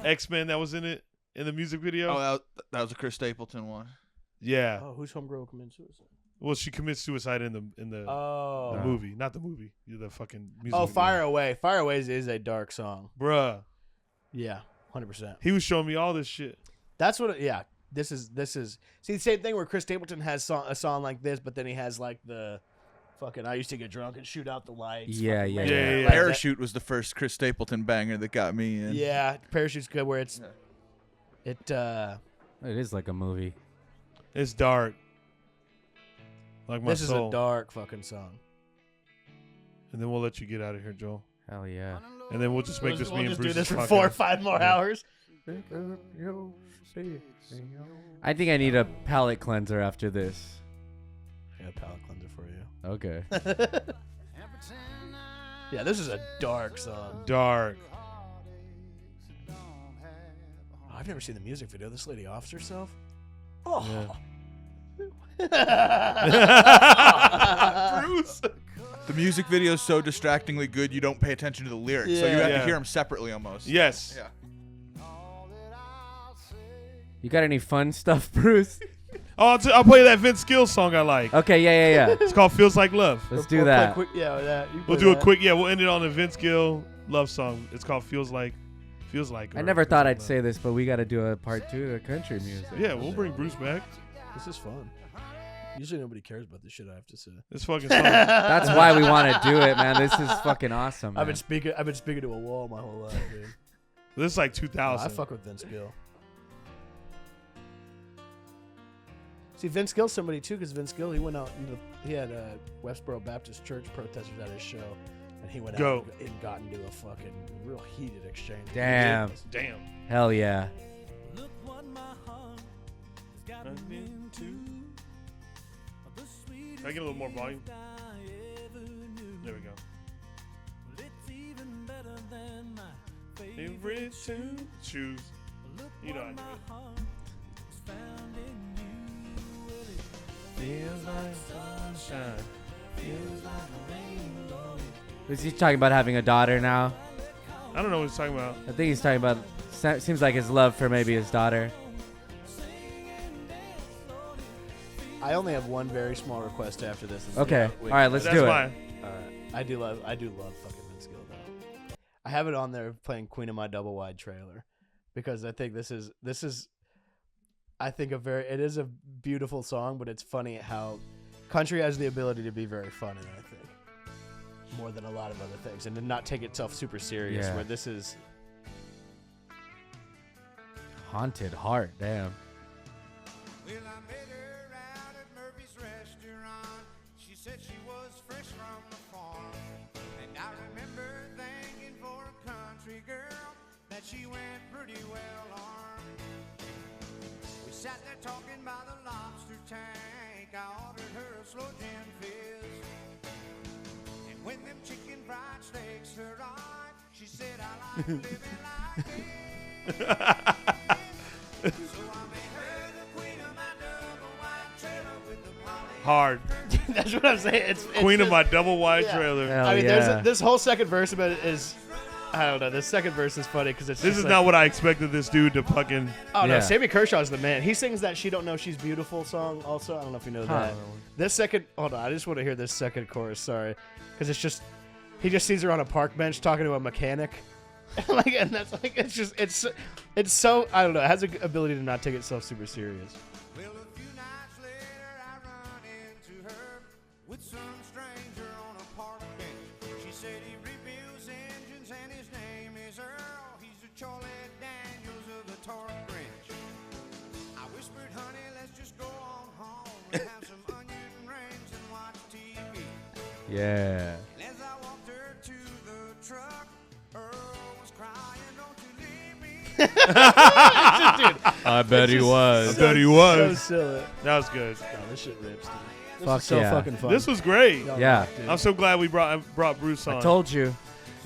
X-Men that was in it in the music video. Oh, that was a Chris Stapleton one. Yeah. Oh, who's homegirl committed suicide? Well, she commits suicide in the Oh. movie, not the movie. The fucking music. Oh, video. Fire Away. Fire Away is a dark song. Bruh. Yeah, 100%. He was showing me all this shit. That's what. Yeah, this is. See, the same thing where Chris Stapleton has a song like this, but then he has like the fucking. I used to get drunk and shoot out the lights. Yeah, fucking yeah, like yeah. that. Yeah. Like Parachute was the first Chris Stapleton banger that got me in. Yeah, Parachute's good. Where it's. It. It is like a movie. It's dark. Like my This is soul. a dark fucking song. And then we'll let you get out of here, Joel. Hell yeah. And then we'll just make this We'll me and just do Bruce's this for podcast. 4 or 5 more hours. I think I need a palate cleanser after this. I got a palate cleanser for you. Okay. Yeah, this is a dark song. Dark. Oh, I've never seen the music video. This lady offs herself. Oh. Bruce. The music video is so distractingly good you don't pay attention to the lyrics, so you Yeah. have Yeah. to hear them separately almost. Yes. Yeah. You got any fun stuff, Bruce? Oh, I'll play that Vince Gill song I like. Okay, yeah. It's called "Feels Like Love." Let's Or do play that. quick- yeah, that. You We'll play do a that. quick. Yeah, we'll end it on a Vince Gill love song. It's called "Feels Like." I never thought I'd say this, but we got to do a part 2 of country music. Yeah, we'll bring Bruce back. This is fun. Usually nobody cares about this shit I have to say. This fucking song. That's why we want to do it, man. This is fucking awesome, man. I've been speaking to a wall my whole life, dude. This is like I 2000. fuck with Vince Gill. See, Vince Gill's somebody too, because Vince Gill, he had Westboro Baptist Church protesters at his show, and he went out and got into a fucking real heated exchange. Damn. Hell yeah. Can I get a little more volume? There we go. Favorite shoes. You know I do it. Feels like sunshine. Feels like a rainbow. Is he talking about having a daughter now? I don't know what he's talking about. I think he's talking about. Seems like his love for maybe his daughter. I only have one very small request after this. Okay. All right, let's do it. That's fine. I do love fucking Vince Gill though. I have it on there playing Queen of My Double Wide trailer because I think this is I think it is a beautiful song, but it's funny how country has the ability to be very funny, I think, more than a lot of other things, and to not take itself super serious. Yeah. Where this is Haunted Heart. Damn. Well, I met her out at Murphy's restaurant. She said she was fresh from the farm. And I remember thinking for a country girl that she went pretty well armed. We sat there talking by the lobster tank. I ordered her a slow gin fizz. And when them chicken fried steaks her eye, she said, I like living like this. So I made her the queen of my double wide trailer with the poly. Hard. that's what I'm saying. It's Queen of just- my double wide yeah. trailer. Hell I mean, yeah. this whole second verse about it is, I don't know. This second verse is funny because it's. This just is like, not what I expected this dude to fucking. Oh no, Yeah. Sammy Kershaw's the man. He sings that "She Don't Know She's Beautiful" song. Also, I don't know if you know that. This second, hold on, I just want to hear this second chorus. Sorry, because it's just he just sees her on a park bench talking to a mechanic, and that's like it's so I don't know. It has the ability to not take itself super serious. Well, a few nights later, I run into her with some stranger on a park bench. She said he rebuilds engines and his name is Earl. He's the Charlie Daniels of the torque wrench. I whispered, honey, let's just go on home and have some onion rings and watch TV. Yeah. And as I walked her to the truck, Earl was crying, don't you leave me. I bet he was. I bet he So was. silly. That was good. Oh, this shit rips, dude. This Fuck is so yeah. fucking fun. This was great. Y'all Yeah. rock, dude. I'm so glad we brought Bruce on. I told you.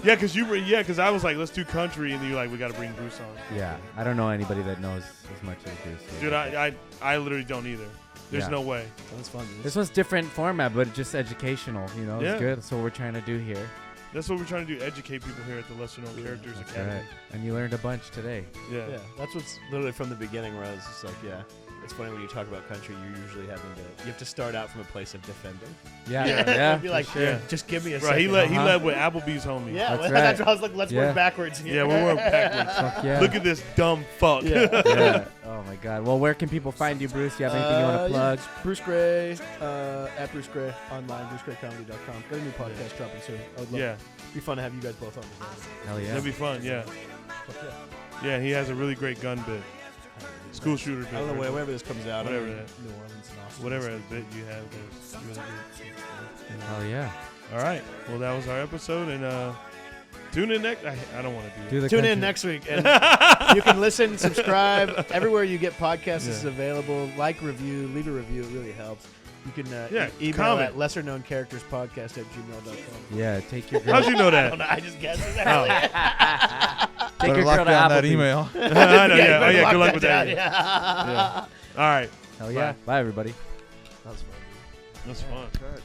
Yeah, because I was like, let's do country, and you're like, we got to bring Bruce on. Yeah. I don't know anybody that knows as much as Bruce. Dude, I literally don't either. There's Yeah. no way. That's fun, dude. This one's different format, but just educational. You know, Yeah. it's good. That's what we're trying to do here. That's what we're trying to do, educate people here at the Lesser Known Characters That's Academy. right. And you learned a bunch today. Yeah. Yeah, that's what's literally from the beginning where I was just like, yeah. It's funny when you talk about country, you're usually you have to start out from a place of defending. Yeah. Yeah. Yeah. Be like, sure. just give me a Right, second. he led with Applebee's homie. Yeah, That's that's right. what I was like, let's Yeah. work backwards here. Yeah, we're working backwards. Fuck yeah. Look at this dumb fuck. Yeah. Yeah. Oh my God. Well, where can people find you, Bruce? You have anything you want to plug? Yeah, Bruce Gray, at Bruce Gray, online, brucegraycomedy.com. Got a new podcast dropping soon. I would love Yeah. It'd be fun to have you guys both on together. Hell yeah. That'd be fun, yeah. Fuck yeah. Yeah, he has a really great gun bit. School shooter bit. I don't know, right? wherever this comes out. Whatever I'm in that- New Orleans and Austin. Whatever bit you have, there's really good. Hell yeah. All right. Well, that was our episode, and tune in next. I don't want to do Do it. the Tune country. in next week. And you can listen, subscribe. Everywhere you get podcasts is Yeah. available. Like, review, leave a review. It really helps. You can email comment. at lesserknowncharacterspodcast@gmail.com. Yeah. Take your girl. How'd you know I that? don't know. I just guessed it. Take Better your lock girl to down that Applebee's. email. I know, you yeah. Oh, better yeah. lock Good luck with down, that. Yeah. Yeah. All right. Hell yeah. Bye, everybody. That was fun. That's fun. Dude.